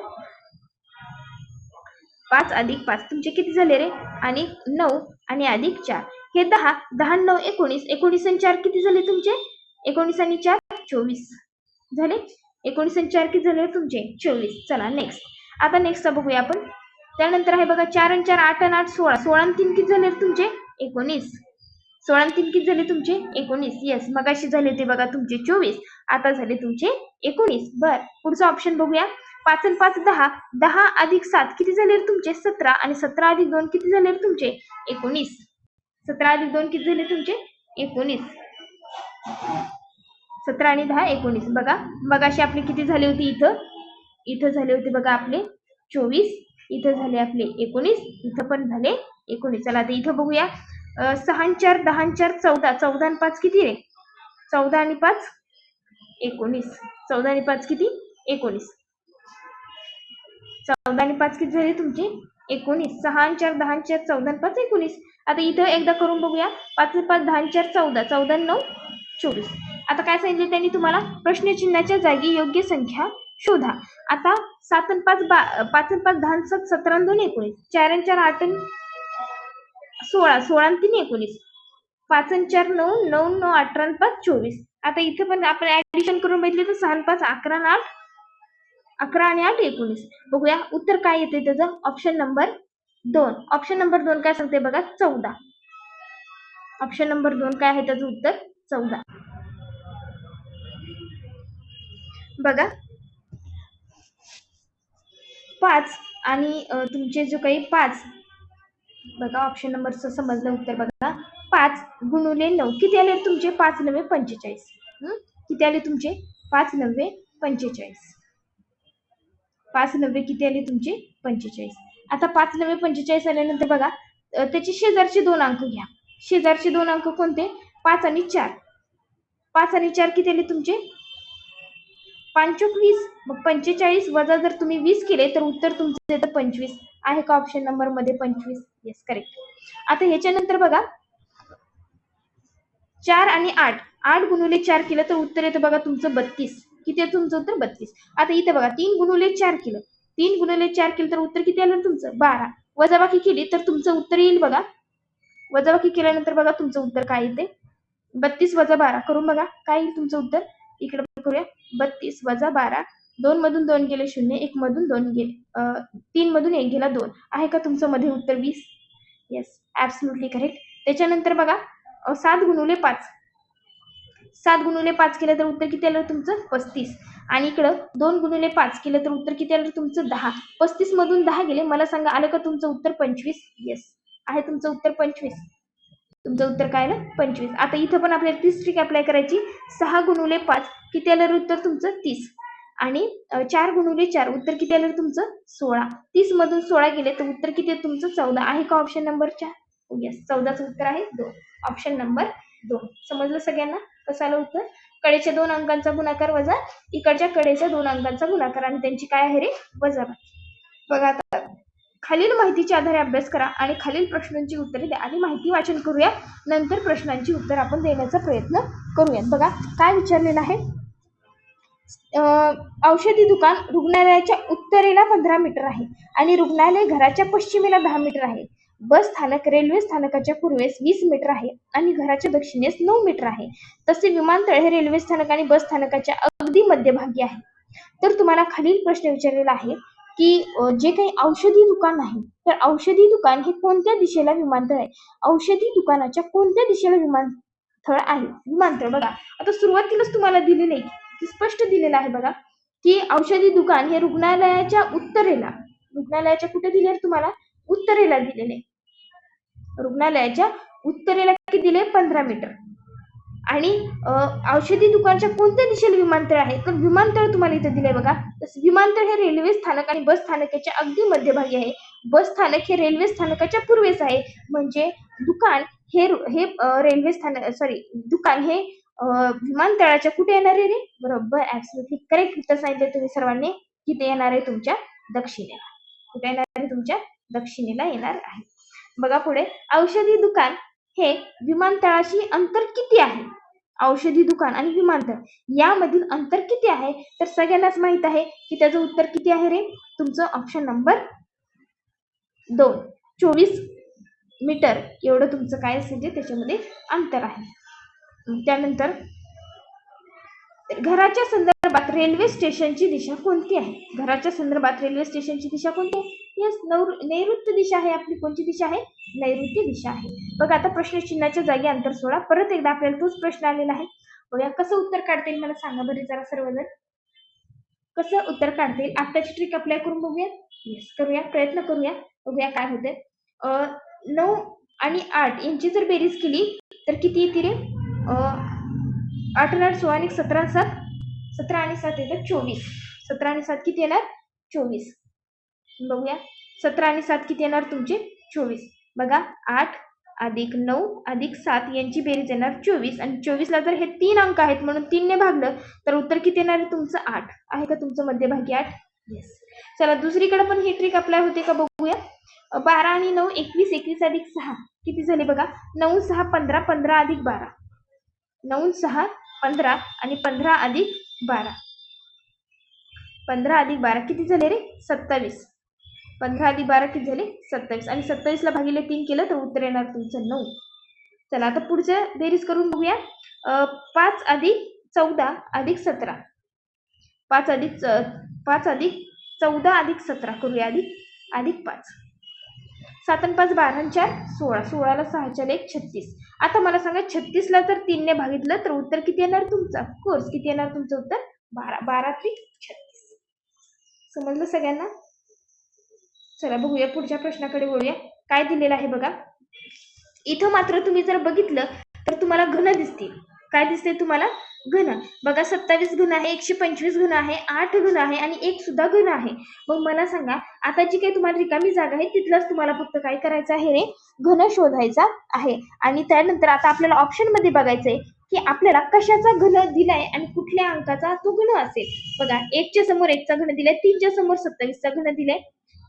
5 अधिक 5 तुमचे किती झाले रे? आणि 9 आणि अधिक 4 हे 10. 10 9 19. 19 आणि 4 किती झाले तुमचे? 19 आणि 4 24 झाले. 19 आणि 4 किती झाले तुमचे? 24. चला नेक्स्ट. आता नेक्स्ट बघूया आपण. त्यानंतर आहे बघा 4 आणि 4 8 आणि 8 16. 16 आणि 3 किती झाले तुमचे? 19. 16 आणि 3 किती झाले तुमचे? 19. येस, मगाशी झाले होते बघा तुमचे 24, आता झाले तुमचे 19. बर, पुढचा ऑप्शन बघूया. 5 आणि 5 10. 10 अधिक 7 किती झाले तुमचे? 17. आणि 17 अधिक 2 किती झाले तुमचे? 19. 17 अधिक 2 किती झाले तुमचे? 19. 17 आणि 10 19. बघा मगाशी आपले किती झाले होते? इथं झाले होते बघा आपले 24, इथं झाले आपले 19, इथं पण झाले 19. चला आता इथं बघूया. 6 आणि 4 10 आणि 4 14. 14 आणि 5 किती रे? 14 आणि 5 19. 14 आणि 5 किती? 19. 14 आणि 5 किती झाले तुमचे? 19. 6 आणि 4 10 आणि 4 14 आणि 5 19. आता इथं एकदा करून बघूया. 5 आणि 5 10 आणि 4 14. 14 आणि 9 24. आता काय सांगितलं त्यांनी तुम्हाला? प्रश्नचिन्हाच्या जागी योग्य संख्या शोधा. आता 7 आणि 5 5 आणि 5 10 आणि 7 17 आणि 2 19. 4 आणि 4 8 आणि 16. 16 आणि 3 19. 5 आणि 4 9 9 9 18 आणि 5 24. आता इथे पण आपण ऍडिशन करून बघितले तर 6 आणि 5 11 आणि 8 11 आणि 8 19. बघूया उत्तर काय येते त्याचं. Option number 2. ऑप्शन नंबर 2 काय सांगते बघा? 14. ऑप्शन नंबर 2 काय आहे त्याचं उत्तर? 14. बघा 5 आणि तुमचे जो काही 5, बघा ऑप्शन नंबर समजलं उत्तर. बघा 5 गुणुले 9 किती आले तुमचे? 5 9 45. किती आले तुमचे? 5 9 45. 5 9 किती आले तुमचे? 45. आता 5 9 45 आल्यानंतर बघा त्याचे शेजारचे 2 अंक घ्या. शेजारचे 2 अंक कोणते? 5 आणि 4. 5 आणि 4 किती आले तुमचे? 5 20. मग 45 वजा जर तुम्ही 20 केले तर उत्तर तुमचं येतं 25. आहे का ऑप्शन नंबर मध्ये 25? Yes, correct. आता ह्याच्यानंतर बघा 4 आणि 8. 8 गुणुले 4 केलं तर उत्तर येतं बघा तुमचं 32. किती आहे तुमचं उत्तर? 32. आता इथे बघा 3 गुणुले 4 केलं. 3 गुणुले 4 केलं तर उत्तर किती आलं तुमचं? 12. वजाबाकी केली तर तुमचं उत्तर येईल बघा. वजाबाकी केल्यानंतर बघा तुमचं उत्तर काय येते? 32 वजा 12 करून बघा काय येईल तुमचं उत्तर. इकडे करूया. 32 वजा 12. 2 मधून 2 गेले 0. 1 मधून 2 गेले 3 मधून 1 गेला 2. आहे का तुमचं मध्ये उत्तर 20? Yes, absolutely correct. त्याच्यानंतर बघा 7 गुणुले 5. 7 गुणुले 5 केलं तर उत्तर किती आलं तुमचं? 35. आणि इकडं 2 गुणुले 5 केलं तर उत्तर किती आलं तुमचं? 10. 35 मधून 10 गेले. मला सांगा आलं का तुमचं उत्तर 25? येस, आहे तुमचं उत्तर 25. तुमचं उत्तर काय आलं? 25. आता इथं पण आपल्याला 30 ट्रिक अप्लाय करायची. 6 गुणुले 5 किती आलं उत्तर तुमचं? 30. आणि 4 गुणुले 4 उत्तर किती आलं तुमचं? 16. 30 मधून 16 गेले तर उत्तर किती आहे तुमचं? 14. आहे का ऑप्शन नंबर 4? येस, 14चं उत्तर आहे 2. Option number 2. समजलं सगळ्यांना कसं आलं उत्तर? कडेच्या 2 अंकांचा गुणाकार वजा इकडच्या कडेच्या 2 अंकांचा गुणाकार आणि त्यांची काय आहे रे? वजाबाकी. बघा आता खालील माहितीच्या आधारे अभ्यास करा आणि खालील प्रश्नांची उत्तरे द्या. आधी माहिती वाचन करूया, नंतर प्रश्नांची उत्तर आपण देण्याचा प्रयत्न करूयात. बघा काय विचारलेलं आहे. औषधी दुकान रुग्णालयाच्या उत्तरेला 15 मीटर आहे आणि रुग्णालय घराच्या पश्चिमेला 10 मीटर आहे. बस स्थानक रेल्वे स्थानकाच्या पूर्वेस 20 मीटर आहे आणि घराच्या दक्षिणेस 9 मीटर आहे. तसे विमानतळ हे रेल्वे स्थानक आणि बस स्थानकाच्या अगदी मध्यभागी आहे. तर तुम्हाला खालील प्रश्न विचारलेला आहे की जे काही औषधी दुकान आहे तर औषधी दुकान हे कोणत्या दिशेला विमानतळ आहे? औषधी दुकानाच्या कोणत्या दिशेला विमानतळ आहे? विमानतळ बघा आता सुरुवातीलाच तुम्हाला दिलेले स्पष्ट दिलेलं आहे बघा की औषधी दुकान हे रुग्णालयाच्या उत्तरेला, रुग्णालयाच्या कुठे दिले तुम्हाला? उत्तरेला दिलेले. रुग्णालयाच्या उत्तरेला किती दिले? 15 मीटर. आणि औषधी दुकानच्या कोणत्या दिशेला विमानतळ आहे? तर विमानतळ तुम्हाला इथे दिले बघा. विमानतळ हे रेल्वे स्थानक आणि बस स्थानकाच्या अगदी मध्यभागी आहे. बस स्थानक हे रेल्वे स्थानकाच्या पूर्वेस आहे. म्हणजे दुकान हे रेल्वे स्थानक दुकान हे विमानतळाच्या कुठे येणार आहे रे? बरोबर, ऍब्सोल्युटली करेक्ट उत्तर सांगितले तुम्ही सर्वांनी. किती येणार आहे? तुमच्या दक्षिणेला. कुठे येणार आहे? तुमच्या दक्षिणेला येणार आहे. बघा पुढे औषधी दुकान हे विमानतळाशी अंतर किती आहे? औषधी दुकान आणि विमानतळ यामधील अंतर किती आहे? तर सगळ्यांनाच माहित आहे की त्याचं उत्तर किती आहे रे? तुमचं ऑप्शन नंबर 2, 24 मीटर एवढं तुमचं काय असेल ते त्याच्यामध्ये अंतर आहे. त्यानंतर घराच्या संदर्भात रेल्वे स्टेशनची दिशा कोणती आहे? घराच्या संदर्भात रेल्वे स्टेशनची दिशा कोणती आहे? येस, नैऋत्य दिशा आहे आपली. कोणती दिशा आहे? नैऋत्य दिशा आहे. बघा आता प्रश्नचिन्हाच्या जागी अंतर सोडा. परत एकदा आपल्याला तोच प्रश्न आलेला आहे. बघा कसं उत्तर काढता येईल मला सांगा बरं जरा सर्वजण. कसं उत्तर काढता येईल? आत्ताची ट्रिक अप्लाय करून बघूया. येस, करूया, प्रयत्न करूया. बघूया काय होते. 9 आणि 8 यांची जर बेरीज केली तर किती येते रे? 8 आणि 16 आणि 17 आणि 7, 17 आणि 7 येतात 24. 17 आणि 7 किती येणार? 24. बघूया 17 आणि 7 किती येणार तुमचे? 24. बघा 8 अधिक 9 अधिक 7 यांची बेरीज येणार 24 आणि 24ला जर हे 3 अंक आहेत म्हणून 3 ने भागलं तर उत्तर किती येणार आहे तुमचं? 8 आहे का तुमचं मध्यभागी 8? येस. चला दुसरीकडे पण ही ट्रिक अप्लाय होते का बघूया. 12 आणि 9 21, 21 अधिक 6 किती झाले बघा? 9 6 15, 15 अधिक 12, 9 6 15 आणि 15 अधिक 12, 15 अधिक 12 किती झाले रे? 27. 15 अधिक 12 किती झाले? 27 आणि 27ला भागिले 3 केलं तर उत्तर येणार तुमचं 9. चला आता पुढचं बेरीज करून बघूया. 5 अधिक 14 अधिक 17, 5 अधिक 14 अधिक 17 करूया. अधिक 5, 7 आणि 5 12 आणि 4 16, 16ला 6 च्या 1 36. आता मला सांगा 36ला जर 3 ने भागितलं तर उत्तर किती येणार तुमचं? ऑफकोर्स किती येणार तुमचं उत्तर? 12. 12 त्रिक 36. समजलं सगळ्यांना? चला बघूया पुढच्या प्रश्नाकडे वळूया. काय दिलेलं आहे बघा. इथं मात्र तुम्ही जर बघितलं तर तुम्हाला घन दिसतील. काय दिसते तुम्हाला? घन. बघा 27 घन आहे, 125 घन आहे, 8 घन आहे आणि 1 सुद्धा घन आहे. मग मला सांगा आता जी काही तुम्हाला रिकामी जागा आहे तिथलाच तुम्हाला फक्त काय करायचं आहे रे? घन शोधायचा आहे. आणि त्यानंतर आता आपल्याला ऑप्शन मध्ये बघायचंय की आपल्याला कशाचा घन दिलाय आणि कुठल्या अंकाचा तो घन असेल. बघा 1 च्या समोर 1 चा घन दिलाय, 3 च्या समोर 27 चा घन दिलाय.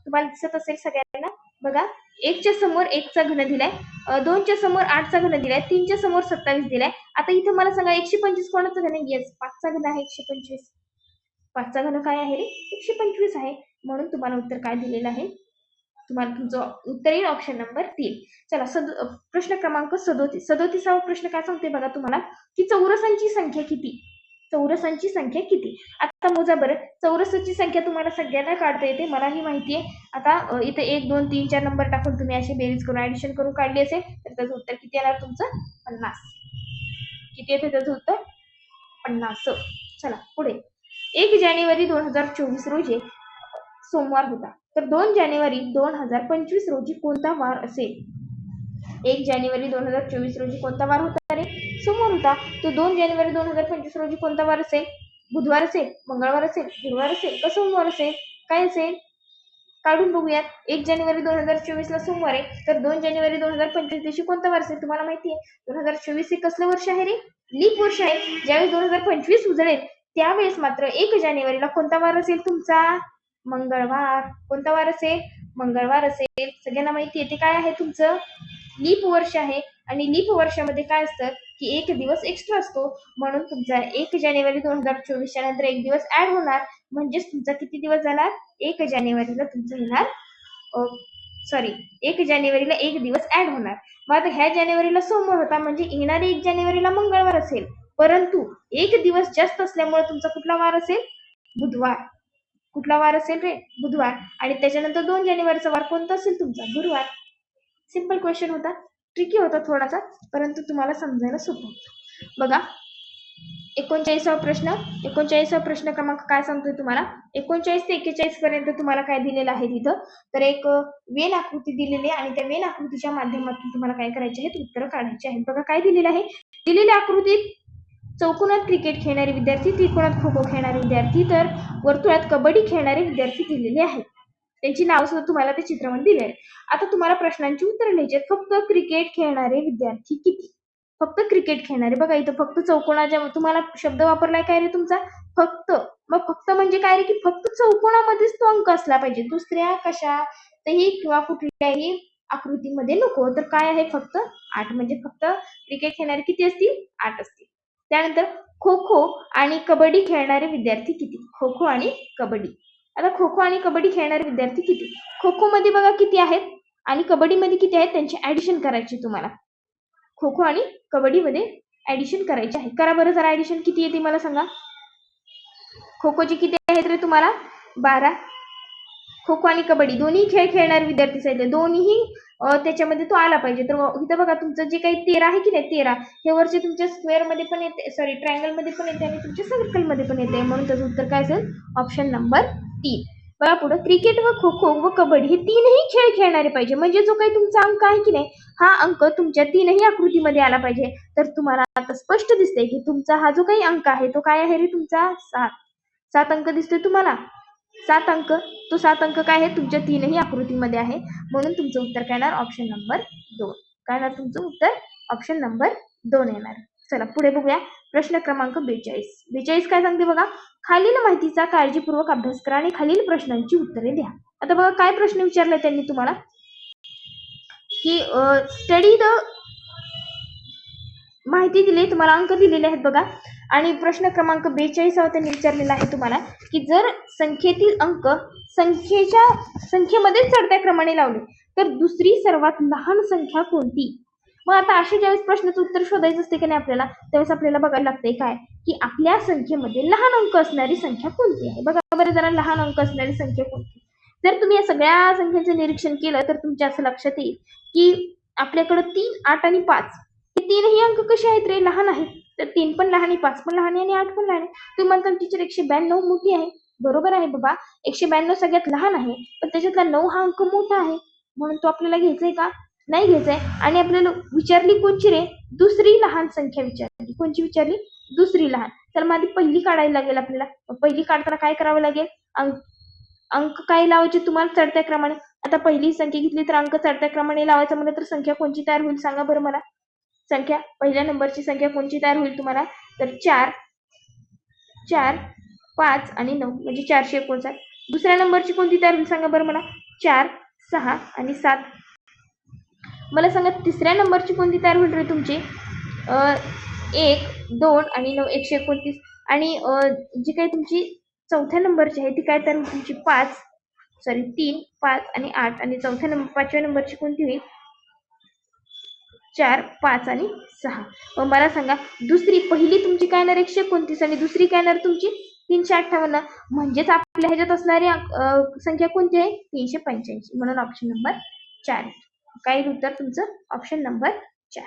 तुम्हाला दिसत असेल सगळ्यांना. बघा 1 च्या समोर 1 चा घन दिलाय, 2 च्या समोर 8 चा घन दिलाय, 3 च्या समोर 27 दिलाय. आता इथं मला सांगा 125 कोणाचा घन आहे? येस, 5 चा घन आहे 125. 5 चा घन काय आहे रे? 125 आहे. म्हणून तुम्हाला उत्तर काय दिलेलं आहे? तुम्हाला तुमचं उत्तर येईल ऑप्शन नंबर 3. चला प्रश्न क्रमांक 37. 37वा प्रश्न काय सांगते बघा तुम्हाला की चौरसांची संख्या किती? चौरसांची संख्या किती? आता मोजा बरं. चौरसाची संख्या तुम्हाला सगळ्यांना काढता येते, मलाही माहिती आहे. आता इथे 1 2 3 4 नंबर टाकून तुम्ही अशी बेरीज करून ऍडिशन करून काढली असेल तर त्याचं उत्तर किती येणार तुमचं? 50. किती येते त्याचं उत्तर? 50. चला पुढे. 1 जानेवारी 2024 रोजी सोमवार होता, तर 2 जानेवारी 2025 रोजी कोणता वार असेल? 1 जानेवारी 2024 रोजी कोणता वार होता रे? सोमवार होता. तो 2 जानेवारी 2025 रोजी कोणता वार असेल? बुधवार असेल, मंगळवार असेल, गुरुवार असेल का सोमवार असेल? काय असेल? काढून बघूयात. 1 जानेवारी 2024 ला सोमवार आहे, तर 2 जानेवारी 2025 दिवशी कोणता वार असेल? तुम्हाला माहिती आहे 2024 हे कसलं वर्ष आहे रे? लीप वर्ष आहे. ज्यावेळेस 2025 उजळेल त्यावेळेस मात्र 1 जानेवारीला कोणता वार असेल तुमचा? मंगळवार. कोणता वार असेल? मंगळवार असेल. सगळ्यांना माहिती आहे ते काय आहे तुमचं? लीप वर्ष आहे. आणि लीप वर्षामध्ये काय असतं की 1 दिवस एक्स्ट्रा असतो. म्हणून तुमचा 1 जानेवारी 2024 च्या नंतर 1 दिवस ऍड होणार, म्हणजेच तुमचा किती दिवस जाणार? 1 जानेवारीला तुमचं येणार, सॉरी 1 जानेवारीला 1 दिवस ऍड होणार. मग आता ह्या जानेवारीला सोमवार होता म्हणजे येणारे 1 जानेवारीला मंगळवार असेल, परंतु 1 दिवस जास्त असल्यामुळे तुमचा कुठला वार असेल? बुधवार. कुठला वार असेल रे? बुधवार. आणि त्याच्यानंतर 2 जानेवारीचा वार कोणता असेल तुमचा? गुरुवार. सिंपल क्वेश्चन होता. ट्रिकी होता थोडासा, परंतु तुम्हाला समजायला सोपं होतं. बघा 39वा प्रश्न. 39वा प्रश्न क्रमांक काय सांगतोय तुम्हाला? 39 ते 41 पर्यंत तुम्हाला काय दिलेलं आहे तिथं? तर एक वेल आकृती दिलेली आहे आणि त्या वेल आकृतीच्या माध्यमातून तुम्हाला काय करायचे आहेत? उत्तर काढायचे आहेत. बघा काय दिलेलं आहे? दिलेल्या आकृतीत चौकोनात क्रिकेट खेळणारे विद्यार्थी, त्रिकोणात खो खो खेळणारे विद्यार्थी, तर वर्तुळात कबड्डी खेळणारे विद्यार्थी दिलेले आहेत. त्यांची नाव सुद्धा तुम्हाला ते चित्रामध्ये दिले आहे. आता तुम्हाला प्रश्नांची उत्तरं लिहायची आहेत. फक्त क्रिकेट खेळणारे विद्यार्थी किती? फक्त क्रिकेट खेळणारे. बघा इथं फक्त चौकोनाच्या तुम्हाला शब्द वापरलाय काय रे तुमचा? फक्त. मग फक्त म्हणजे काय रे की फक्त चौकोनामध्येच तो अंक असला पाहिजे, दुसऱ्या कशातही किंवा कुठल्याही आकृतीमध्ये नको. तर काय आहे? फक्त 8. म्हणजे फक्त क्रिकेट खेळणारे किती असतील? 8 असतील. त्यानंतर खो खो आणि कबड्डी खेळणारे विद्यार्थी किती? खो खो आणि कबड्डी. आता खो खो आणि कबड्डी खेळणारे विद्यार्थी किती? खो खो मध्ये बघा किती आहेत आणि कबड्डीमध्ये किती आहेत त्यांची ऍडिशन करायची तुम्हाला. खो खो आणि कबड्डीमध्ये ऍडिशन करायची आहे. करा बरं जरा ऍडिशन किती येते मला सांगा. खो खोची किती आहेत रे तुम्हाला? 12. खो खो आणि कबड्डी दोन्ही खेळ खेळणारे विद्यार्थी आहेत. दोन्हीही त्याच्यामध्ये तो आला पाहिजे. तर इथं बघा तुमचं जे काही 13 आहे की नाही 13 हे वरचे तुमच्या स्क्वेअर मध्ये पण येते, सॉरी ट्रायंगल मध्ये पण येते आणि तुमच्या सर्कल मध्ये पण येते. म्हणून त्याचं उत्तर काय असेल? Option number 3. बघा पुढे क्रिकेट व खो खो व कबड्डी हे तीनही खेळ खेळणारे पाहिजे. म्हणजे जो काही तुमचा अंक आहे की नाही हा अंक तुमच्या तीनही आकृतीमध्ये आला पाहिजे. तर तुम्हाला आता स्पष्ट दिसतंय की तुमचा हा जो काही अंक आहे तो काय आहे रे तुमचा 7 अंक दिसतोय तुम्हाला. 7 अंक. तो 7 अंक काय आहे तुमच्या तीनही आकृतीमध्ये आहे. म्हणून तुमचं उत्तर काय येणार? Option number 2. काय येणार तुमचं उत्तर? ऑप्शन नंबर 2 येणार. चला पुढे बघूया. प्रश्न क्रमांक 42. 42 काय सांगते बघा. खालील माहितीचा काळजीपूर्वक अभ्यास करा आणि खालील प्रश्नांची उत्तरे द्या. आता बघा काय प्रश्न विचारलाय त्यांनी तुम्हाला की स्टडी द माहिती दिली, तुम्हाला अंक दिलेले आहेत बघा. आणि प्रश्न क्रमांक 42 त्यांनी विचारलेला आहे तुम्हाला की जर संख्येतील अंक संख्येमध्ये चढत्या क्रमाने लावले तर दुसरी सर्वात लहान संख्या कोणती? मग आता अशा ज्यावेळेस प्रश्नाचं उत्तर शोधायचं असते की नाही आपल्याला, त्यावेळेस आपल्याला बघायला लागतंय काय की आपल्या संख्येमध्ये लहान अंक असणारी संख्या कोणती आहे. बघा बरं जरा लहान अंक असणारी संख्या कोणती. जर तुम्ही या सगळ्या संख्यांचं निरीक्षण केलं तर तुमच्या असं लक्षात येईल की आपल्याकडे 3, 8 आणि 5 हे तीनही अंक कसे आहेत रे? लहान आहेत. तर 3 पण लहान आहे, 5 पण लहान आहे आणि 8 पण लहान आहे. तुम्ही म्हणता टीचर 192 मोठी आहे. बरोबर आहे बाबा, 192 सगळ्यात लहान आहे, पण त्याच्यातला 9 हा अंक मोठा आहे. म्हणून तो आपल्याला घ्यायचाय का? नाही घ्यायचाय. आणि आपल्याला विचारली कोणची रे? दुसरी लहान संख्या विचारली. कोणची विचारली? दुसरी लहान. तर मग आधी पहिली काढायला लागेल आपल्याला. पहिली काढताना काय करावं लागेल? अंक काय लावायचे तुम्हाला चढत्या क्रमाने. आता पहिली संख्या घेतली तर अंक चढत्या क्रमाने लावायचं म्हणलं तर संख्या कोणची तयार होईल सांगा बरं मला. संख्या पहिल्या नंबरची संख्या कोणची तयार होईल तुम्हाला? तर 4, 5 आणि 9 म्हणजे 459. दुसऱ्या नंबरची कोणती तयार होईल सांगा बरं मला? 4, 6 आणि 7. मला सांगा तिसऱ्या नंबरची कोणती तयार होईल रे तुमची? 1, 2 आणि 9 129. आणि जी काही तुमची चौथ्या नंबरची आहे ती काय तयार होईल तुमची? 3, 5 आणि 8. आणि पाचव्या नंबरची कोणती होईल? 4, 5 आणि 6. मग मला सांगा दुसरी पहिली तुमची काय येणार 129 आणि दुसरी काय येणार तुमची 358. म्हणजेच आपल्या ह्याच्यात असणारी संख्या कोणती आहे? 385. म्हणून ऑप्शन नंबर 4. काय उत्तर तुमचं? Option number 4.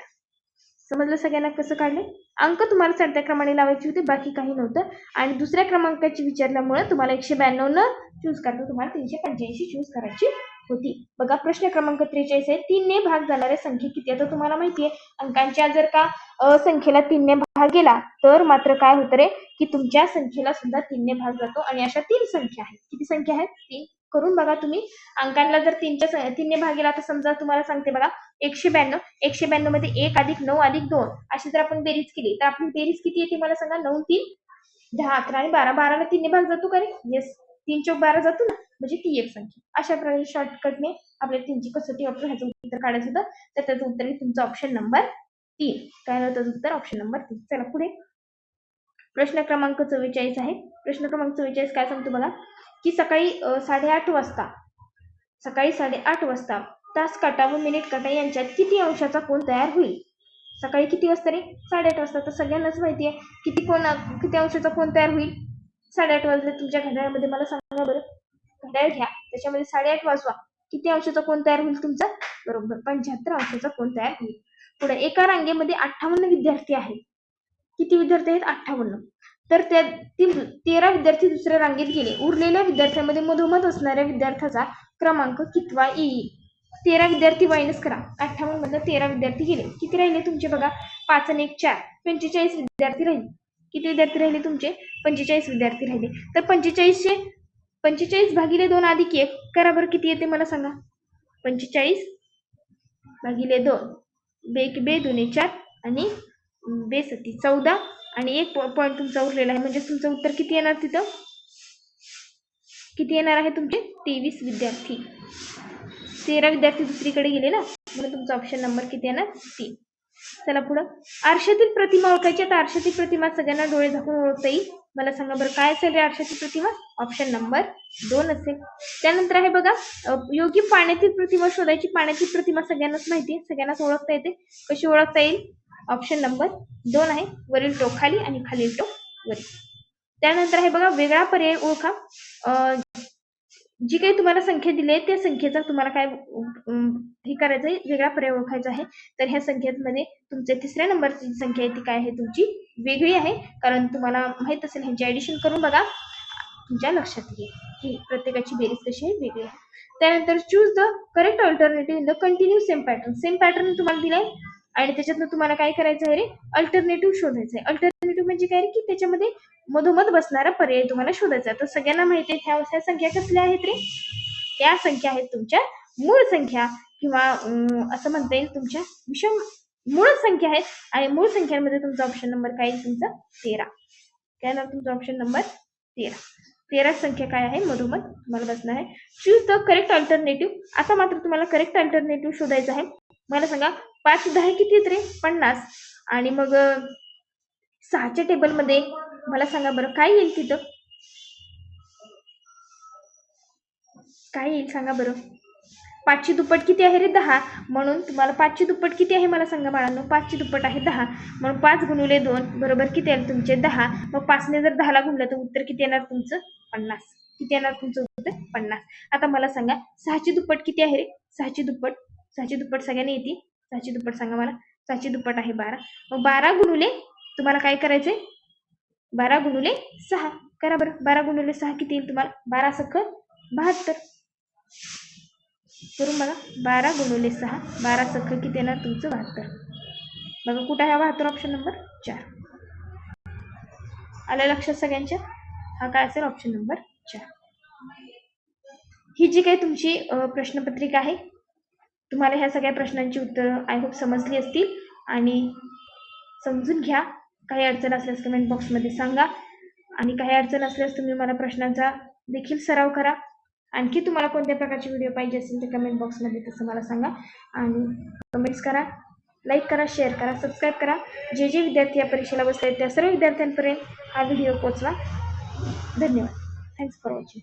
समजलं सगळ्यांना कसं काढले? अंक तुम्हाला चढत्या क्रमाने लावायचे होते, बाकी काही नव्हतं. आणि दुसऱ्या क्रमांकाची विचारल्यामुळे तुम्हाला 192 न चूज करता तुम्हाला 385 चूज करायची होती. बघा प्रश्न क्रमांक 43 आहे. 3 ने भाग जाणाऱ्या संख्या किती? आता तुम्हाला माहिती आहे अंकांच्या जर का संख्येला 3 ने भाग गेला तर मात्र काय होतं रे की तुमच्या संख्येला सुद्धा 3 ने भाग जातो. आणि अशा 3 संख्या आहेत. किती संख्या आहेत? 3. करून बघा तुम्ही. अंकांना जर 3 ने भाग गेला तर समजा तुम्हाला सांगते बघा 192 मध्ये 1 अधिक 9 अधिक 2 अशी जर आपण बेरीज केली तर आपली बेरीज किती येते मला सांगा? 9, 3, 10, 11 आणि 12. 12 ला 3 ने भाग जातो का रे? येस. 3 चौक 12 जातो ना, म्हणजे ती एक संख्या. अशा प्रकारे शॉर्टकटने आपल्या 3ची कसोटी वापरून ह्याचं उत्तर काढायचं होतं. तर त्याचं उत्तर आहे तुमचं ऑप्शन नंबर 3. काय होतं त्याचं उत्तर? Option number 3. चला पुढे प्रश्न क्रमांक 44 आहे. प्रश्न क्रमांक 44 काय सांगतो बघा की सकाळी 8:30 वाजता तास काटा व मिनिट काटा यांच्यात किती अंशाचा कोन तयार होईल? सकाळी किती वाजता रे? 8:30 वाजता. तर सगळ्यांनाच माहिती आहे किती अंशाचा कोन तयार होईल? 8:30 वाजले. तुमच्या घड्याळामध्ये मला सांगा बरं. घड्याळ घ्या, त्याच्यामध्ये 8:30 वाजवा. किती अंशाचा कोन तयार होईल तुमचा? बरोबर 75 अंशाचा कोन तयार होईल. पुढे एका रांगेमध्ये 58 विद्यार्थी आहेत. किती विद्यार्थी आहेत? 58. तर त्यातील 13 विद्यार्थी दुसऱ्या रांगेत गेले. उरलेल्या विद्यार्थ्यांमध्ये मधोमध असणाऱ्या विद्यार्थ्याचा क्रमांक कितवा येईल? 13 विद्यार्थी मायनस करा. 58 मधनं 13 विद्यार्थी गेले. किती राहिले तुमचे बघा? 5 आणि 1 4. 45 विद्यार्थी राहिले. किती विद्यार्थी राहिले तुमचे? 45 विद्यार्थी राहिले. तर 45 भागिले 2 अधिक 1 करा बरं किती येते मला सांगा? 45 भागिले 2 बे 2 4 आणि बे 7 14 आणि 1 पॉईंट तुमचा उरलेला आहे. म्हणजे तुमचं उत्तर किती येणार तिथं? किती येणार आहे तुमचे? 23 विद्यार्थी. 13 विद्यार्थी दुसरीकडे गेले ना, म्हणून तुमचा ऑप्शन नंबर किती येणार? 3. चला पुढं, आरशातील प्रतिमा ओळखायची. आता आरशातील प्रतिमा सगळ्यांना डोळे झाकून ओळखता येईल. मला सांगा बरं काय असेल रे आरशातील प्रतिमा? ऑप्शन नंबर 2 असेल. त्यानंतर आहे बघा, योग्य पाण्यातील प्रतिमा शोधायची. पाण्यातील प्रतिमा सगळ्यांनाच माहिती आहे, सगळ्यांनाच ओळखता येते. कशी ओळखता येईल? ऑप्शन नंबर 2 आहे, वरील टोक खाली आणि खालील टोक वरील. त्यानंतर आहे बघा, वेगळा पर्याय ओळखा. जी काही तुम्हाला संख्या दिली आहे त्या संख्येचा तुम्हाला काय हे करायचं आहे, वेगळा पर्याय ओळखायचा आहे. तर ह्या संख्येमध्ये तुमच्या 3ऱ्या नंबरची जी संख्या आहे ती काय आहे तुमची? वेगळी आहे. कारण तुम्हाला माहित असेल, ह्यांची ऍडिशन करून बघा, तुमच्या लक्षात येईल की प्रत्येकाची बेरीज कशी आहे, वेगळी आहे. त्यानंतर choose the correct alternative in the continue same pattern. Same pattern तुम्हाला दिलाय आणि त्याच्यातनं तुम्हाला काय करायचं आहे रे? अल्टरनेटिव्ह शोधायचं आहे. अल्टरनेटिव्ह म्हणजे काय रे? की त्याच्यामध्ये मधोमध बसणारा पर्याय तुम्हाला शोधायचा. तर सगळ्यांना माहिती आहे ह्या संख्या कसल्या आहेत रे? त्या संख्या आहेत तुमच्या मूळ संख्या, किंवा असं म्हणता येईल तुमच्या विषम मूळ संख्या आहेत. आणि मूळ संख्यांमध्ये तुमचा ऑप्शन नंबर काय येईल? तुमचा 13. काय नाव तुमचा ऑप्शन नंबर 13. 13 संख्या काय आहे? मधोमध तुम्हाला बसणार आहे. Choose the correct alternative. आता मात्र तुम्हाला करेक्ट अल्टरनेटिव्ह शोधायचं आहे. मला सांगा 5 10 किती आहेत रे? 50. आणि मग 6च्या टेबलमध्ये मला सांगा बरं काय येईल तिथं? काय येईल सांगा बरं? 5ची दुप्पट किती आहे रे? 10. म्हणून तुम्हाला 5ची दुप्पट किती आहे मला सांगा बाळांनो? 5ची दुप्पट आहे 10. म्हणून 5 गुणिले 2 बरोबर किती येईल तुमचे? 10. मग 5ने जर 10ला गुणलं तर उत्तर किती येणार तुमचं? 50. किती येणार तुमचं उत्तर? 50. आता मला सांगा 6ची दुप्पट किती आहे रे? 6ची दुप्पट सगळ्यांनी येते. 6ची दुप्पट सांगा मला. 6ची दुप्पट आहे 12. मग 12 गुणिले तुम्हाला काय करायचंय? 12 गुणिले 6 करा बरं. 12 गुणिले 6 किती येईल तुम्हाला? 12 सख 72. करून बघा. 12 गुणिले 6, 12 सख किती येणार तुमचं? 72. बघा कुठं आहे 72? Option number 4. आलं लक्षात सगळ्यांच्या? हा काय असेल? Option number 4. ही जी काही तुमची प्रश्नपत्रिका आहे, तुम्हाला ह्या सगळ्या प्रश्नांची उत्तरं आय होप समजली असतील आणि समजून घ्या. काही अडचण असल्यास कमेंट बॉक्समध्ये सांगा, आणि काही अडचण असल्यास तुम्ही मला प्रश्नांचा देखील सराव करा. आणखी तुम्हाला कोणत्या प्रकारचे व्हिडिओ पाहिजे असेल तर कमेंट बॉक्समध्ये तसं मला सांगा. आणि कमेंट्स करा, लाईक करा, शेअर करा, सबस्क्राईब करा. जे जे विद्यार्थी या परीक्षेला बसत आहेत त्या सर्व विद्यार्थ्यांपर्यंत हा व्हिडिओ पोहोचवा. धन्यवाद. Thanks for watching.